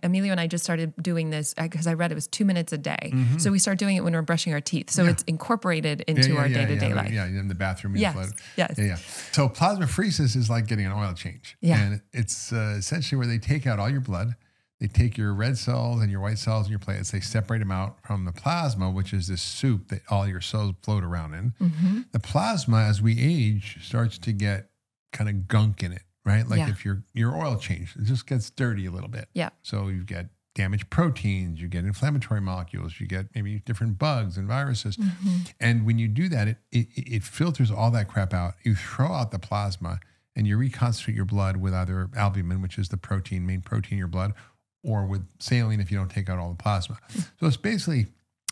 [SPEAKER 2] Emilio and I just started doing this because I read it was 2 minutes a day. So we start doing it when we're brushing our teeth. So it's incorporated into our day-to-day life.
[SPEAKER 1] Yeah, in the bathroom.
[SPEAKER 2] Yes.
[SPEAKER 1] Yeah. So plasmapheresis is like getting an oil change. Yeah. And it's essentially where they take out all your blood. They take your red cells and your white cells and your platelets. They separate them out from the plasma, which is this soup that all your cells float around in. The plasma, as we age, starts to get kind of gunk in it. Right? Like if your oil changed, it just gets dirty a little bit. Yeah. So you get damaged proteins, you get inflammatory molecules, you get maybe different bugs and viruses. And when you do that, it filters all that crap out. You throw out the plasma and you reconstitute your blood with either albumin, which is the main protein in your blood, or with saline if you don't take out all the plasma. So it's basically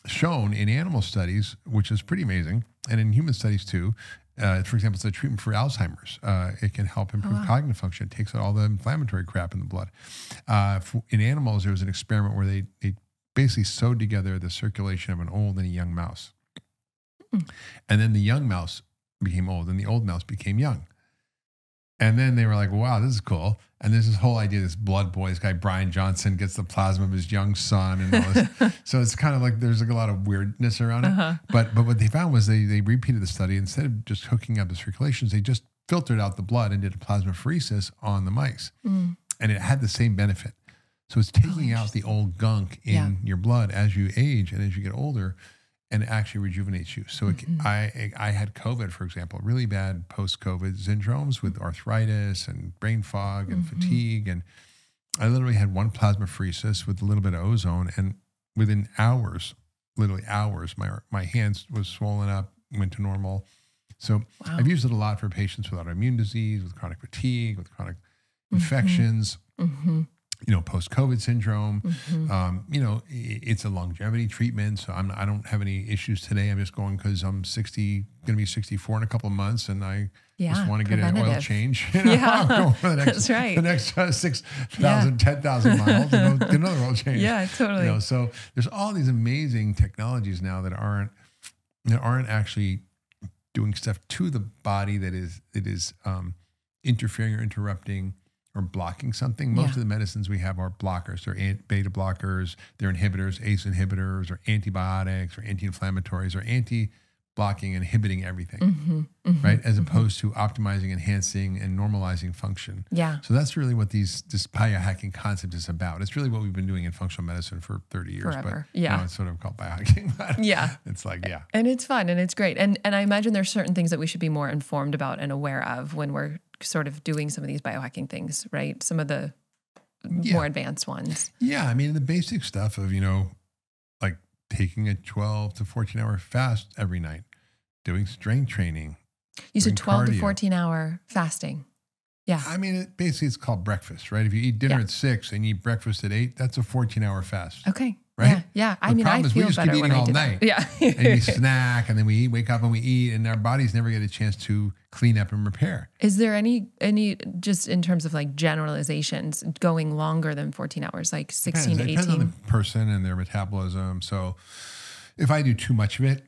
[SPEAKER 1] shown in animal studies, which is pretty amazing, and in human studies too. For example, it's a treatment for Alzheimer's. It can help improve cognitive function. It takes out all the inflammatory crap in the blood. In animals, there was an experiment where they basically sewed together the circulation of an old and a young mouse. And then the young mouse became old and the old mouse became young. And then they were like, wow, this is cool. And there's this whole idea, this blood boy, this guy, Brian Johnson, gets the plasma of his young son and all this. So it's kind of like, there's like a lot of weirdness around it. But what they found was they repeated the study. Instead of just hooking up the circulations, they just filtered out the blood and did a plasmapheresis on the mice. And it had the same benefit. So it's taking out the old gunk in your blood as you age and as you get older, and it actually rejuvenates you. So I had COVID, for example, really bad post-COVID syndromes with arthritis and brain fog and fatigue. And I literally had one plasmapheresis with a little bit of ozone. And within hours, literally hours, my hands was swollen up, went to normal. So I've used it a lot for patients with autoimmune disease, with chronic fatigue, with chronic infections. Post-COVID syndrome, it's a longevity treatment. So I don't have any issues today. I'm just going because I'm going to be 64 in a couple of months, and I just want to get an oil change. I'm going for the next 6,000, 10,000 miles, and get another oil change.
[SPEAKER 2] Yeah, totally.
[SPEAKER 1] So there's all these amazing technologies now that aren't actually doing stuff to the body that is interfering or interrupting or blocking something. Most of the medicines we have are blockers. They're beta blockers, they're inhibitors, ACE inhibitors, or antibiotics, or anti-inflammatories, or anti-blocking, inhibiting everything, right? As opposed to optimizing, enhancing, and normalizing function.
[SPEAKER 2] Yeah.
[SPEAKER 1] So that's really what this biohacking concept is about. It's really what we've been doing in functional medicine for 30 years.
[SPEAKER 2] Forever.
[SPEAKER 1] But now it's sort of called biohacking. But it's like,
[SPEAKER 2] And it's fun and it's great. And I imagine there's certain things that we should be more informed about and aware of when we're sort of doing some of these biohacking things, right? Some of the more advanced ones.
[SPEAKER 1] Yeah. I mean, the basic stuff of, like taking a 12 to 14 hour fast every night, doing strength training.
[SPEAKER 2] You said 12 to 14 hour fasting. Yeah.
[SPEAKER 1] I mean, basically it's called breakfast, right? If you eat dinner at 6 and you eat breakfast at 8, that's a 14-hour fast.
[SPEAKER 2] Okay.
[SPEAKER 1] Right?
[SPEAKER 2] Yeah.
[SPEAKER 1] I
[SPEAKER 2] feel better when I do
[SPEAKER 1] night.
[SPEAKER 2] that. Yeah.
[SPEAKER 1] And we snack, and then we wake up and we eat, and our bodies never get a chance to clean up and repair.
[SPEAKER 2] Is there any just in terms of like generalizations going longer than 14 hours, like 16 to 18?
[SPEAKER 1] It depends on the person and their metabolism. So if I do too much of it,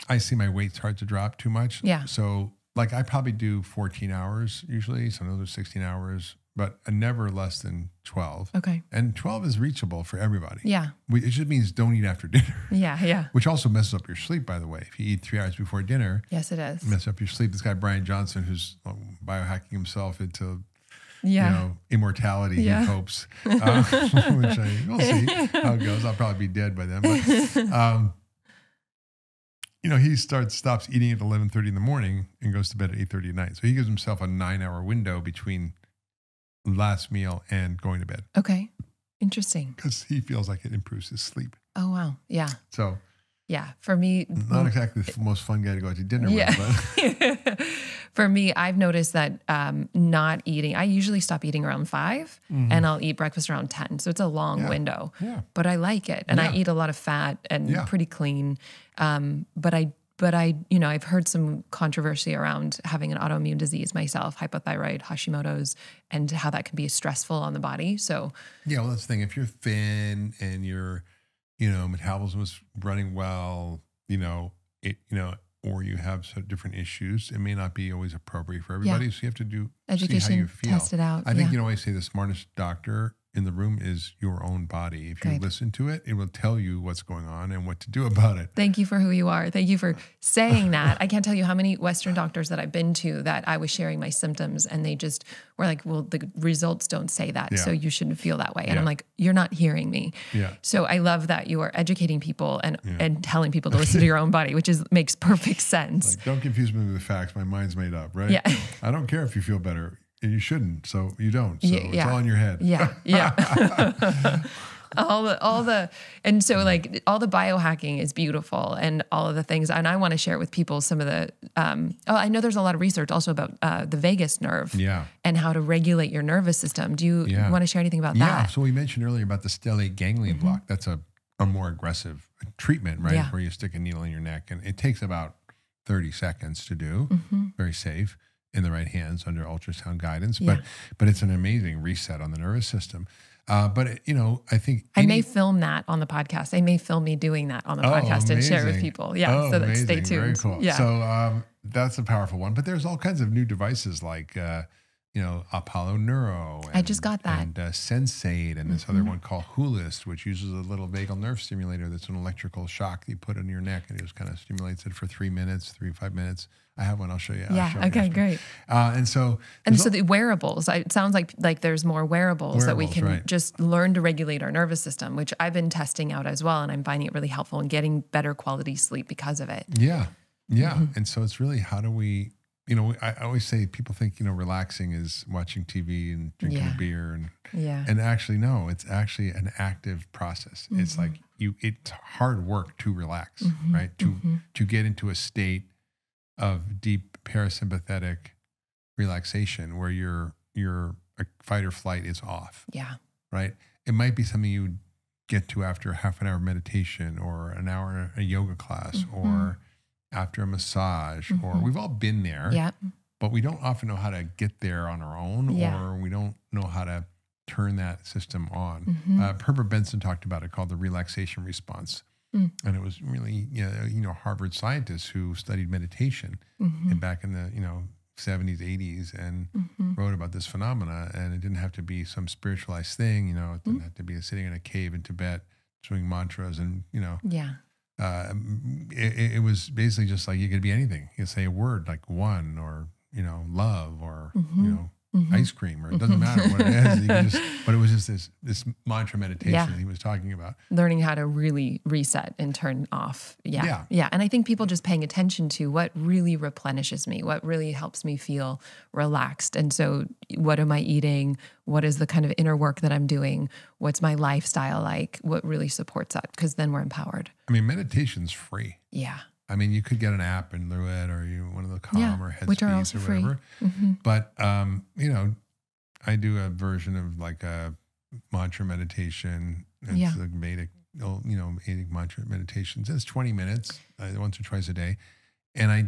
[SPEAKER 1] I see my weight start to drop too much.
[SPEAKER 2] Yeah.
[SPEAKER 1] So like I probably do 14 hours usually. Sometimes it's 16 hours, but never less than 12.
[SPEAKER 2] Okay.
[SPEAKER 1] And 12 is reachable for everybody.
[SPEAKER 2] Yeah.
[SPEAKER 1] It just means don't eat after dinner.
[SPEAKER 2] Yeah.
[SPEAKER 1] Which also messes up your sleep, by the way. If you eat 3 hours before dinner.
[SPEAKER 2] Yes, it is.
[SPEAKER 1] Messes up your sleep. This guy, Brian Johnson, who's biohacking himself into immortality, he hopes. Which we'll see how it goes. I'll probably be dead by then. But, he stops eating at 11:30 in the morning and goes to bed at 8:30 at night. So he gives himself a 9-hour window between last meal and going to bed.
[SPEAKER 2] Okay. Interesting.
[SPEAKER 1] Because he feels like it improves his sleep.
[SPEAKER 2] Oh, wow. Yeah.
[SPEAKER 1] So.
[SPEAKER 2] Yeah. For me.
[SPEAKER 1] Not exactly the most fun guy to go out to dinner with. But.
[SPEAKER 2] For me, I've noticed that not eating, I usually stop eating around 5 and I'll eat breakfast around 10. So it's a long window. Yeah. But I like it. And I eat a lot of fat and pretty clean. But I've heard some controversy around having an autoimmune disease myself, hypothyroid, Hashimoto's, and how that can be stressful on the body. So
[SPEAKER 1] well, that's the thing. If you're thin and your, metabolism is running well, or you have some different issues, it may not be always appropriate for everybody. So you have to do
[SPEAKER 2] education,
[SPEAKER 1] see how you feel.
[SPEAKER 2] Test it out.
[SPEAKER 1] I think you always say the smartest doctor in the room is your own body. If you listen to it, it will tell you what's going on and what to do about it.
[SPEAKER 2] Thank you for who you are. Thank you for saying that. I can't tell you how many Western doctors that I've been to that I was sharing my symptoms and they just were like, well, the results don't say that. So you shouldn't feel that way. And I'm like, you're not hearing me. Yeah. So I love that you are educating people and telling people to listen to your own body, which makes perfect sense.
[SPEAKER 1] Like, don't confuse me with the facts. My mind's made up, right?
[SPEAKER 2] Yeah.
[SPEAKER 1] I don't care if you feel better. And you shouldn't, so you don't. So it's all in your head.
[SPEAKER 2] Yeah. all the biohacking is beautiful, and all of the things. And I want to share with people some of the. I know there's a lot of research also about the vagus nerve. And how to regulate your nervous system. Do you want to share anything about that?
[SPEAKER 1] Yeah. So we mentioned earlier about the stellate ganglion block. That's a more aggressive treatment, right?
[SPEAKER 2] Yeah.
[SPEAKER 1] Where you stick a needle in your neck, and it takes about 30 seconds to do. Very safe. In the right hands under ultrasound guidance, but it's an amazing reset on the nervous system. But I think
[SPEAKER 2] I may film that on the podcast. I may film me doing that on the podcast and share with people. Yeah, so that stay tuned.
[SPEAKER 1] Very cool.
[SPEAKER 2] Yeah.
[SPEAKER 1] So that's a powerful one. But there's all kinds of new devices like Apollo Neuro.
[SPEAKER 2] I just got that.
[SPEAKER 1] And Sensate, and this other one called Hulist, which uses a little vagal nerve stimulator that's an electrical shock that you put in your neck, and it just kind of stimulates it for 3 minutes, 5 minutes. I have one. I'll show you.
[SPEAKER 2] Okay, great.
[SPEAKER 1] And so
[SPEAKER 2] the wearables. It sounds like there's more wearables that we can just learn to regulate our nervous system, which I've been testing out as well, and I'm finding it really helpful and getting better quality sleep because of it.
[SPEAKER 1] Yeah. And so it's really, how do we? I always say, people think, relaxing is watching TV and drinking a beer. And actually, no, it's actually an active process. It's like it's hard work to relax, right? To get into a state of deep parasympathetic relaxation where your fight or flight is off.
[SPEAKER 2] Yeah.
[SPEAKER 1] Right. It might be something you get to after half an hour of meditation, or an hour in a yoga class, or after a massage, or we've all been there, but we don't often know how to get there on our own, or we don't know how to turn that system on. Herbert Benson talked about it, called the relaxation response. And it was really, Harvard scientists who studied meditation and back in the, 70s, 80s, and wrote about this phenomena. And it didn't have to be some spiritualized thing, it didn't have to be sitting in a cave in Tibet doing mantras and, it was basically just like, you could be anything. You could say a word like one, or, love, or, ice cream, or it doesn't matter what it is. You can but it was just this mantra meditation he was talking about.
[SPEAKER 2] Learning how to really reset and turn off. Yeah. And I think people just paying attention to what really replenishes me, what really helps me feel relaxed. And so what am I eating? What is the kind of inner work that I'm doing? What's my lifestyle like? What really supports that? Because then we're empowered.
[SPEAKER 1] I mean, meditation's free.
[SPEAKER 2] Yeah.
[SPEAKER 1] I mean, you could get an app and do it, or one of the Calm or Headspace,
[SPEAKER 2] which are also
[SPEAKER 1] or whatever.
[SPEAKER 2] Free.
[SPEAKER 1] But I do a version of like a mantra meditation. It's like Vedic, Vedic mantra meditations. It's 20 minutes, once or twice a day, and I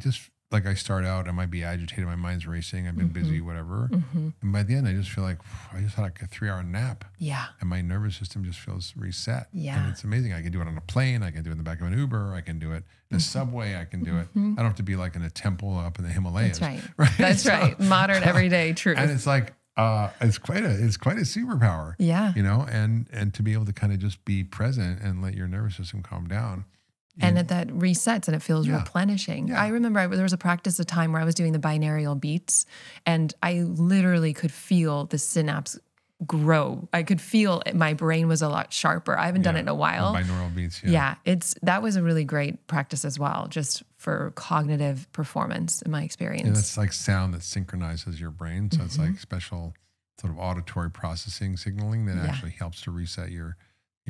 [SPEAKER 1] start out, I might be agitated, my mind's racing, I've been busy, whatever. And by the end, I just feel like I just had like a 3-hour nap.
[SPEAKER 2] Yeah.
[SPEAKER 1] And my nervous system just feels reset.
[SPEAKER 2] Yeah.
[SPEAKER 1] And it's amazing. I can do it on a plane. I can do it in the back of an Uber. I can do it in a subway. I can do it. I don't have to be like in a temple up in the Himalayas.
[SPEAKER 2] That's right. That's right. Modern, everyday truth.
[SPEAKER 1] And it's like, it's quite a superpower.
[SPEAKER 2] Yeah.
[SPEAKER 1] And to be able to kind of just be present and let your nervous system calm down.
[SPEAKER 2] And that resets and it feels replenishing.
[SPEAKER 1] Yeah.
[SPEAKER 2] I remember there was a time where I was doing the binaural beats, and I literally could feel the synapse grow. I could feel my brain was a lot sharper. I haven't done it in a while.
[SPEAKER 1] The binaural beats.
[SPEAKER 2] That was a really great practice as well, just for cognitive performance in my experience.
[SPEAKER 1] Yeah, that's like sound that synchronizes your brain. So it's like special sort of auditory processing signaling that actually helps to reset your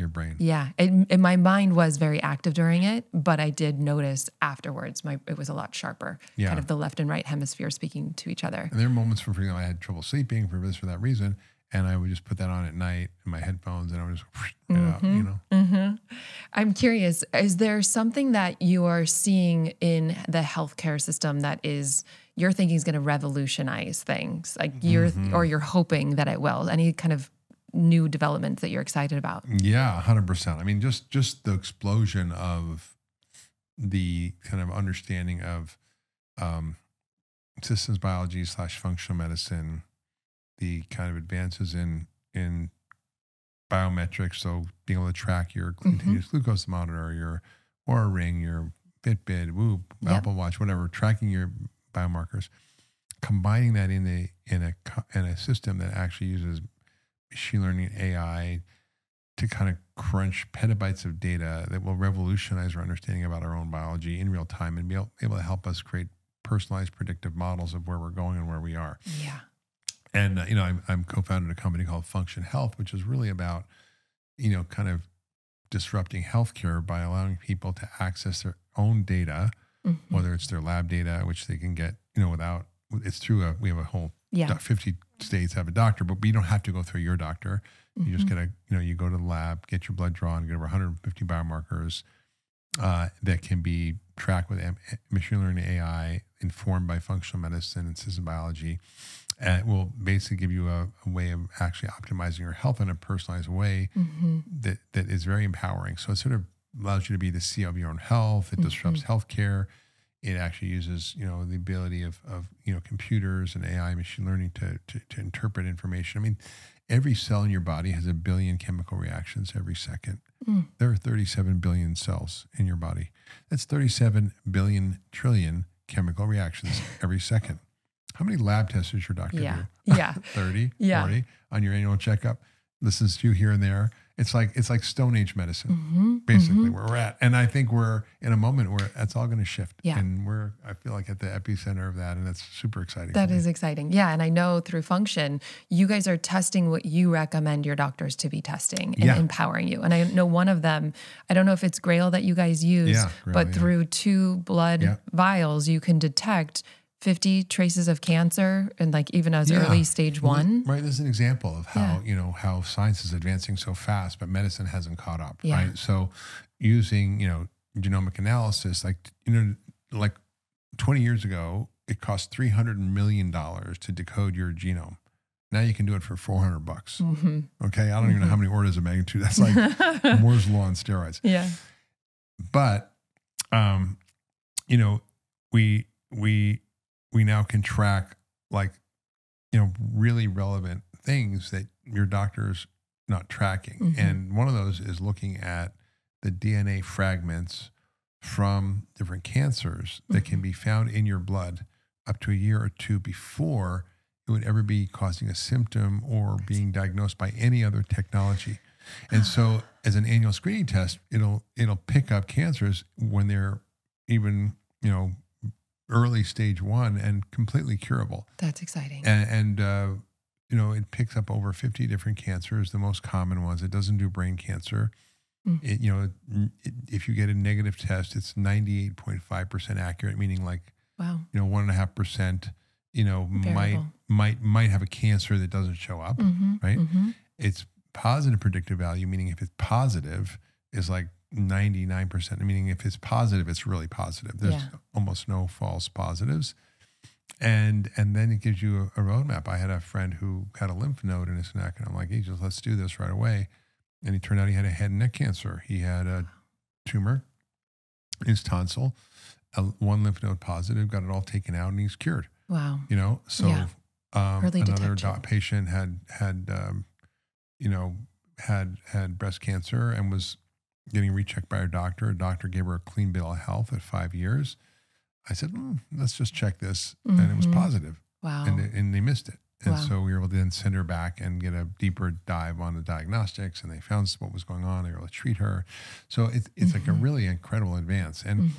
[SPEAKER 1] brain.
[SPEAKER 2] Yeah. And my mind was very active during it, but I did notice afterwards, it was a lot sharper.
[SPEAKER 1] Yeah.
[SPEAKER 2] Kind of the left and right hemisphere speaking to each other.
[SPEAKER 1] And there are moments for example, I had trouble sleeping for that reason. And I would just put that on at night in my headphones, and I would just out,
[SPEAKER 2] I'm curious, is there something that you are seeing in the healthcare system that you're thinking is going to revolutionize things? Like you're hoping that it will? Any kind of new developments that you're excited about?
[SPEAKER 1] Yeah, 100%. I mean, just the explosion of the kind of understanding of systems biology / functional medicine, the kind of advances in biometrics, so being able to track your continuous glucose monitor, your Oura Ring, your Fitbit, Whoop, Apple Watch, whatever, tracking your biomarkers, combining that in a system that actually uses machine learning and AI to kind of crunch petabytes of data that will revolutionize our understanding about our own biology in real time and be able to help us create personalized predictive models of where we're going and where we are.
[SPEAKER 2] Yeah.
[SPEAKER 1] And, I'm co-founded a company called Function Health, which is really about, kind of disrupting healthcare by allowing people to access their own data, whether it's their lab data, which they can get, without, it's through we have a whole 50 states have a doctor, but you don't have to go through your doctor. You just get you go to the lab, get your blood drawn, get over 150 biomarkers that can be tracked with machine learning AI, informed by functional medicine and system biology. And it will basically give you a way of actually optimizing your health in a personalized way that is very empowering. So it sort of allows you to be the CEO of your own health. It disrupts healthcare. It actually uses, the ability of computers and AI, machine learning to interpret information. I mean, every cell in your body has 1 billion chemical reactions every second. There are 37 billion cells in your body. That's 37 billion trillion chemical reactions every second. How many lab tests does your doctor do?
[SPEAKER 2] Yeah.
[SPEAKER 1] 30, 40 on your annual checkup. Listens to you here and there. It's like Stone Age medicine, basically, where we're at. And I think we're in a moment where that's all going to shift.
[SPEAKER 2] Yeah.
[SPEAKER 1] And I feel like at the epicenter of that. And that's super exciting.
[SPEAKER 2] That is exciting. Yeah. And I know through Function, you guys are testing what you recommend your doctors to be testing and empowering you. And I know one of them, I don't know if it's Grail that you guys use, but through 2 blood vials, you can detect 50 traces of cancer and like even as early stage 1.
[SPEAKER 1] Right. There's an example of how, how science is advancing so fast, but medicine hasn't caught up. Right. So using, genomic analysis, like 20 years ago, it cost $300 million to decode your genome. Now you can do it for $400. Okay. I don't even know how many orders of magnitude. That's like Moore's law on steroids.
[SPEAKER 2] Yeah.
[SPEAKER 1] But, we now can track really relevant things that your doctor's not tracking. And one of those is looking at the DNA fragments from different cancers that can be found in your blood up to a year or 2 before it would ever be causing a symptom or being diagnosed by any other technology. And so as an annual screening test, it'll pick up cancers when they're even, early stage 1 and completely curable.
[SPEAKER 2] That's exciting.
[SPEAKER 1] And it picks up over 50 different cancers, the most common ones. It doesn't do brain cancer. If you get a negative test, it's 98.5% accurate, meaning like, 1.5%, might have a cancer that doesn't show up, right? It's positive predictive value, meaning if it's positive, is like 99%, meaning if it's positive, it's really positive. There's almost no false positives. And then it gives you a roadmap. I had a friend who had a lymph node in his neck, and I'm like, hey, just let's do this right away. And it turned out he had a head and neck cancer. He had a tumor in his tonsil, 1 lymph node positive, got it all taken out, and he's cured.
[SPEAKER 2] Wow.
[SPEAKER 1] Another patient had breast cancer and was getting rechecked by her doctor. A doctor gave her a clean bill of health at 5 years. I said, let's just check this. And it was positive.
[SPEAKER 2] Wow.
[SPEAKER 1] And they missed it. And so we were able to then send her back and get a deeper dive on the diagnostics, and they found what was going on. They were able to treat her. So it's like a really incredible advance. And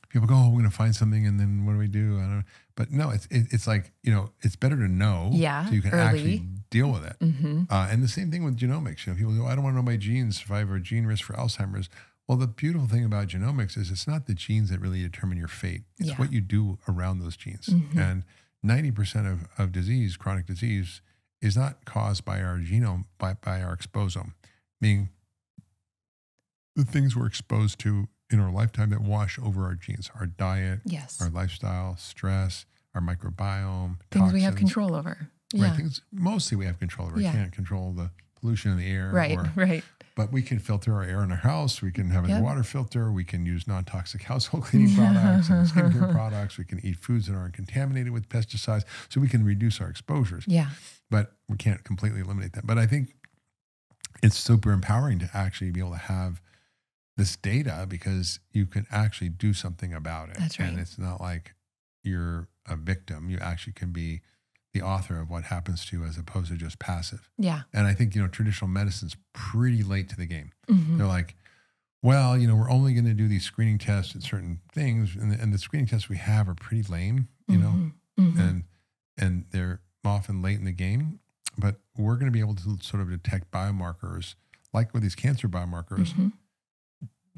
[SPEAKER 1] people go, we're going to find something, and then what do we do? I don't know. But no, it's like, it's better to know so you can actually deal with it. And the same thing with genomics. People go, I don't want to know my genes if I have a gene risk for Alzheimer's. Well, the beautiful thing about genomics is it's not the genes that really determine your fate. It's what you do around those genes. And 90% of disease, chronic disease, is not caused by our genome, by our exposome, meaning the things we're exposed to in our lifetime that wash over our genes, our diet, our lifestyle, stress, our microbiome,
[SPEAKER 2] things
[SPEAKER 1] toxins,
[SPEAKER 2] we have control over.
[SPEAKER 1] Right, things mostly we have control over. We can't control the pollution in the air.
[SPEAKER 2] Right.
[SPEAKER 1] But we can filter our air in our house. We can have a water filter. We can use non-toxic household cleaning products and skincare products. We can eat foods that aren't contaminated with pesticides, so we can reduce our exposures.
[SPEAKER 2] Yeah.
[SPEAKER 1] But we can't completely eliminate that. But I think it's super empowering to actually be able to have this data, because you can actually do something about it.
[SPEAKER 2] That's right.
[SPEAKER 1] And it's not like you're a victim. You actually can be the author of what happens to you as opposed to just passive.
[SPEAKER 2] Yeah.
[SPEAKER 1] And I think, traditional medicine's pretty late to the game. They're like, well, we're only going to do these screening tests at certain things. And the screening tests we have are pretty lame, and they're often late in the game. But we're going to be able to sort of detect biomarkers, like with these cancer biomarkers,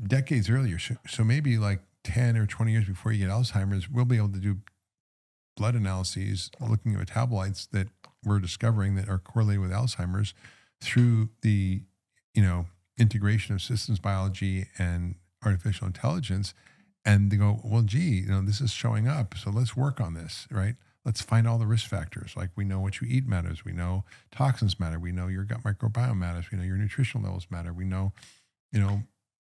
[SPEAKER 1] decades earlier. So maybe like 10 or 20 years before you get Alzheimer's, we'll be able to do blood analyses looking at metabolites that we're discovering that are correlated with Alzheimer's through the, integration of systems biology and artificial intelligence. And they go, well, gee, this is showing up. So let's work on this, right? Let's find all the risk factors. Like, we know what you eat matters. We know toxins matter. We know your gut microbiome matters. We know your nutritional levels matter. We know,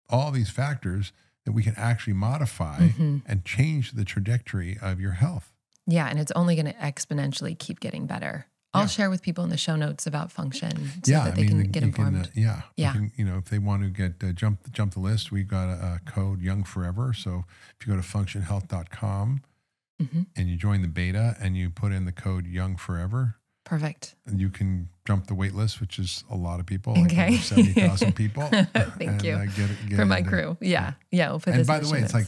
[SPEAKER 1] all these factors that we can actually modify and change the trajectory of your health.
[SPEAKER 2] Yeah. And it's only going to exponentially keep getting better. I'll share with people in the show notes about function so that they can get informed.
[SPEAKER 1] If they want to get jump the list, we've got a code Young Forever. So if you go to functionhealth.com and you join the beta and you put in the code Young Forever,
[SPEAKER 2] perfect.
[SPEAKER 1] You can jump the wait list, which is a lot of people, like over 70,000 people.
[SPEAKER 2] Thank you. Get for my crew. Yeah. We'll put
[SPEAKER 1] and by the way, it's like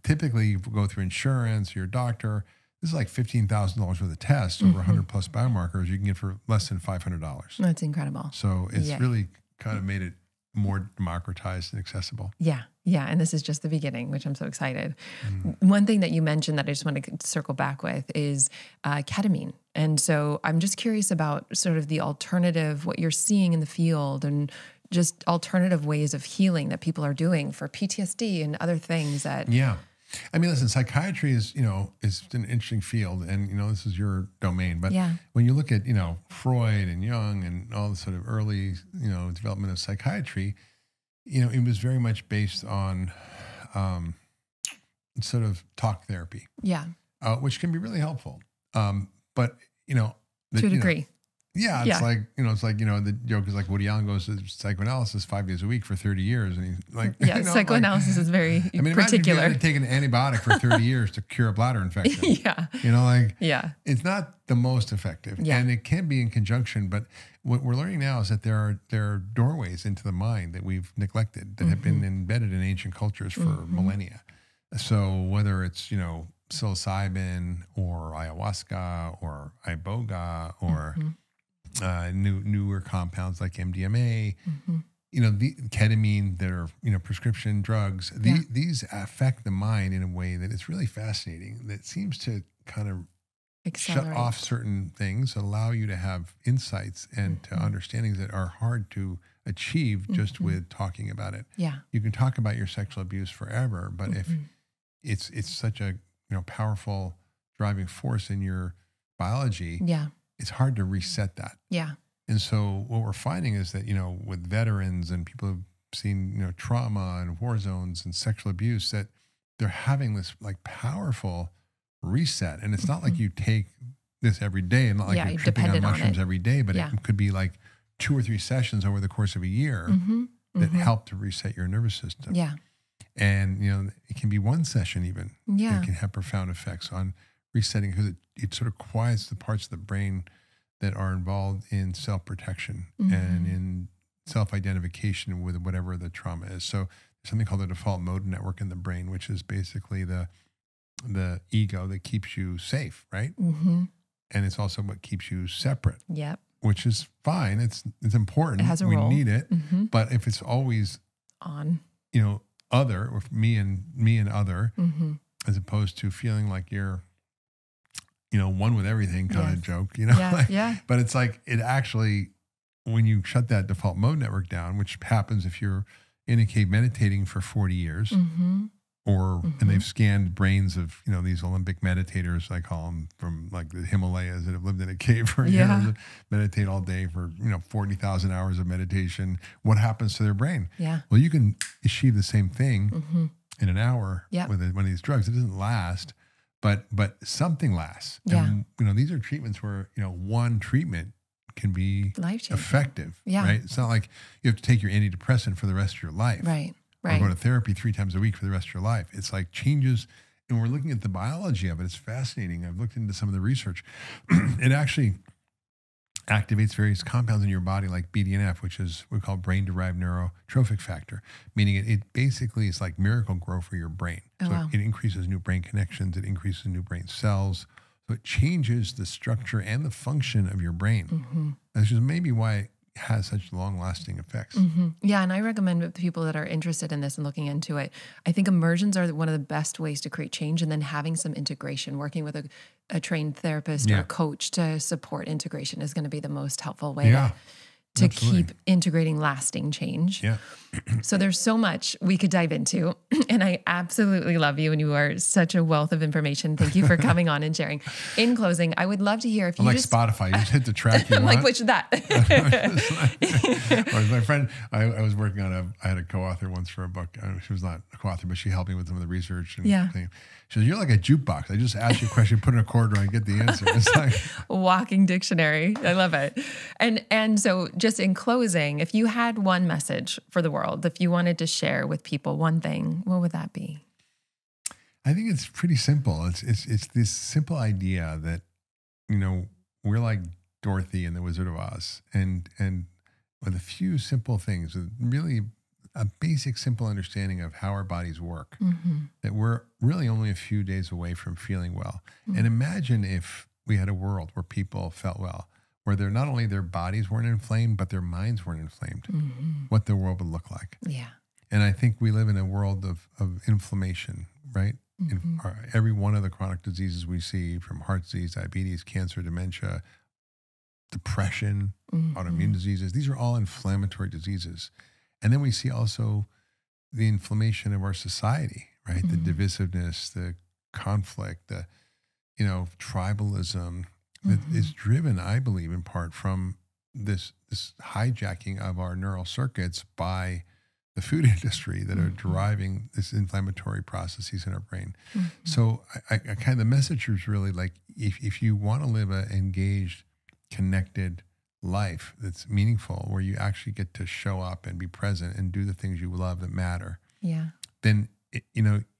[SPEAKER 1] typically you go through insurance, your doctor. This is like $15,000 worth of tests over 100 plus biomarkers you can get for less than $500.
[SPEAKER 2] That's incredible.
[SPEAKER 1] So it's really kind of made it more democratized and accessible.
[SPEAKER 2] Yeah. And this is just the beginning, which I'm so excited. One thing that you mentioned that I just want to circle back with is ketamine. And so I'm just curious about sort of the alternative, what you're seeing in the field and just alternative ways of healing that people are doing for PTSD and other things that...
[SPEAKER 1] Yeah. I mean, listen, psychiatry is an interesting field and, this is your domain. But when you look at, Freud and Jung and all the sort of early, development of psychiatry, it was very much based on sort of talk therapy. Yeah. Which can be really helpful. But, to
[SPEAKER 2] a degree.
[SPEAKER 1] It's like, the joke is like Woody Allen goes to psychoanalysis 5 days a week for 30 years. And he's like,
[SPEAKER 2] psychoanalysis is very particular.
[SPEAKER 1] Imagine if you had to take an antibiotic for 30 years to cure a bladder infection. It's not the most effective. Yeah. And it can be in conjunction. But what we're learning now is that there are doorways into the mind that we've neglected that have been embedded in ancient cultures for millennia. So whether it's, psilocybin or ayahuasca or iboga or newer compounds like MDMA, the ketamine that are, prescription drugs, these affect the mind in a way that it's really fascinating, that seems to kind of shut off certain things, allow you to have insights and to understandings that are hard to achieve just with talking about it. Yeah. You can talk about your sexual abuse forever, but if it's such a, powerful driving force in your biology, it's hard to reset that. Yeah. And so what we're finding is that, with veterans and people who've seen, trauma and war zones and sexual abuse, that they're having this like powerful reset. And it's not like you take this every day and not like you're tripping on mushrooms every day, but it could be like 2 or 3 sessions over the course of a year that help to reset your nervous system. Yeah. And, it can be one session even that can have profound effects on resetting because it sort of quiets the parts of the brain that are involved in self-protection and in self-identification with whatever the trauma is. So there's something called the default mode network in the brain, which is basically the ego that keeps you safe, right? And it's also what keeps you separate. Yep. Which is fine. It's important. It has a role. We need it. But if it's always on, other, with me and other, as opposed to feeling like you're, one with everything kind of joke, but it's like, it actually, when you shut that default mode network down, which happens if you're in a cave meditating for 40 years, and they've scanned brains of, these Olympic meditators, I call them, from like the Himalayas that have lived in a cave for years, meditate all day for, 40,000 hours of meditation. What happens to their brain? Yeah. Well, you can achieve the same thing in an hour with one of these drugs. It doesn't last, but something lasts. Yeah. And, these are treatments where, one treatment can be effective, right? It's not like you have to take your antidepressant for the rest of your life. Right. Or go to therapy 3 times a week for the rest of your life. It's like changes, and we're looking at the biology of it. It's fascinating. I've looked into some of the research. It actually activates various compounds in your body like BDNF, which is what we call brain-derived neurotrophic factor, meaning it basically is like miracle grow for your brain. It increases new brain connections. It increases new brain cells. So it changes the structure and the function of your brain. That's just maybe why it has such long-lasting effects. Yeah, and I recommend with people that are interested in this and looking into it, I think immersions are one of the best ways to create change, and then having some integration, working with a trained therapist or a coach to support integration is going to be the most helpful way to keep integrating lasting change. Yeah. So there's so much we could dive into, and I absolutely love you, and you are such a wealth of information. Thank you for coming on and sharing. In closing, I would love to hear if you Spotify, you just hit the track you want.
[SPEAKER 2] Like, which that.
[SPEAKER 1] Or my friend, I was working on I had a co-author once for a book. She was not a co-author, but she helped me with some of the research. And thing. She says, "You're like a jukebox. I just ask you a question, put in a quarter, and I get the answer." It's like
[SPEAKER 2] walking dictionary. I love it. And so just in closing, if you had one message for the world, if you wanted to share with people one thing, what would that be?
[SPEAKER 1] I think it's pretty simple. It's this simple idea that, we're like Dorothy in The Wizard of Oz, and with a few simple things, with really a basic, simple understanding of how our bodies work, that we're really only a few days away from feeling well. And imagine if we had a world where people felt well, where not only their bodies weren't inflamed, but their minds weren't inflamed, what the world would look like.
[SPEAKER 2] Yeah.
[SPEAKER 1] And I think we live in a world of inflammation, right? In every one of the chronic diseases we see, from heart disease, diabetes, cancer, dementia, depression, autoimmune diseases, these are all inflammatory diseases. And then we see also the inflammation of our society, right? The divisiveness, the conflict, the, tribalism that is driven, I believe, in part from this hijacking of our neural circuits by the food industry that are driving this inflammatory processes in our brain. So I kind of, the message is really like, if you want to live an engaged, connected life that's meaningful, where you actually get to show up and be present and do the things you love that matter, then,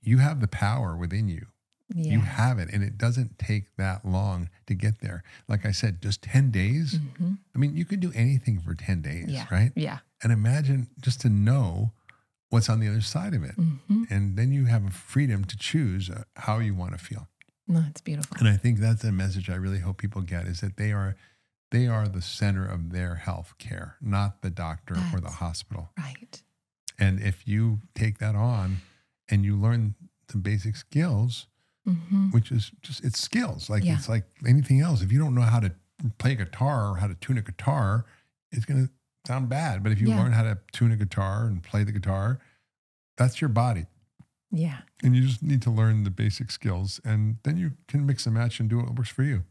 [SPEAKER 1] you have the power within you. Yeah. You have it, and it doesn't take that long to get there. Like I said, just 10 days. I mean, you could do anything for 10 days, right?
[SPEAKER 2] Yeah.
[SPEAKER 1] And imagine just to know what's on the other side of it. And then you have a freedom to choose how you want to feel.
[SPEAKER 2] No, it's beautiful.
[SPEAKER 1] And I think that's a message I really hope people get, is that they are the center of their health care, not the doctor or the hospital.
[SPEAKER 2] Right.
[SPEAKER 1] And if you take that on and you learn some basic skills, which is just, it's skills. Like it's like anything else. If you don't know how to play a guitar or how to tune a guitar, it's going to sound bad. But if you learn how to tune a guitar and play the guitar, that's your body.
[SPEAKER 2] Yeah.
[SPEAKER 1] And you just need to learn the basic skills, and then you can mix and match and do what works for you.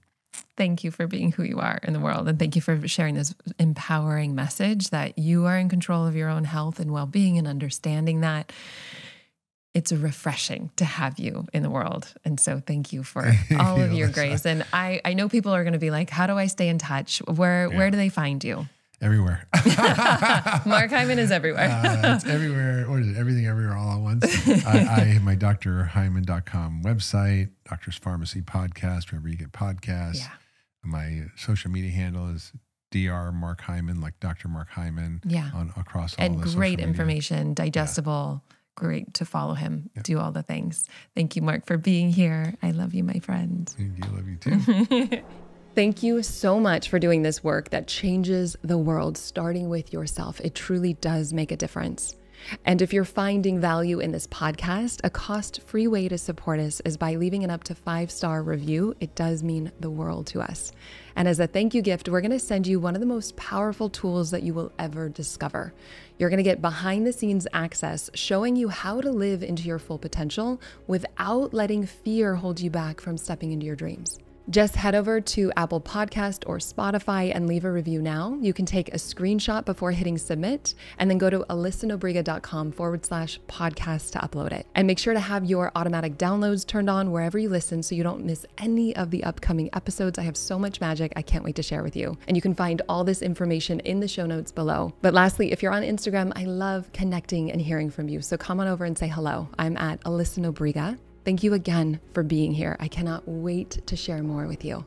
[SPEAKER 2] Thank you for being who you are in the world. And thank you for sharing this empowering message that you are in control of your own health and well-being, and understanding that. It's refreshing to have you in the world. And so thank you for all of your grace. And I know people are going to be like, how do I stay in touch? Where do they find you?
[SPEAKER 1] Everywhere.
[SPEAKER 2] Mark Hyman is everywhere.
[SPEAKER 1] It's everywhere. What is it? Everything, everywhere, all at once. I have my drhyman.com website, Doctor's Pharmacy podcast, wherever you get podcasts. Yeah. My social media handle is Dr. Mark Hyman, like Dr. Mark Hyman. Yeah. Across all
[SPEAKER 2] and
[SPEAKER 1] the
[SPEAKER 2] great
[SPEAKER 1] social
[SPEAKER 2] information, digestible. Yeah. Great to follow him, do all the things. Thank you, Mark, for being here. I love you, my friend.
[SPEAKER 1] I love you too.
[SPEAKER 2] Thank you so much for doing this work that changes the world, starting with yourself. It truly does make a difference. And if you're finding value in this podcast, a cost-free way to support us is by leaving an up to 5-star review. It does mean the world to us. And as a thank you gift, we're going to send you one of the most powerful tools that you will ever discover. You're going to get behind the scenes access showing you how to live into your full potential without letting fear hold you back from stepping into your dreams. Just head over to Apple Podcast or Spotify and leave a review now. You can take a screenshot before hitting submit, and then go to alyssanobriga.com/podcast to upload it. And make sure to have your automatic downloads turned on wherever you listen so you don't miss any of the upcoming episodes. I have so much magic I can't wait to share with you. And you can find all this information in the show notes below. But lastly, if you're on Instagram, I love connecting and hearing from you. So come on over and say hello. I'm at Alyssa Nobriga. Thank you again for being here. I cannot wait to share more with you.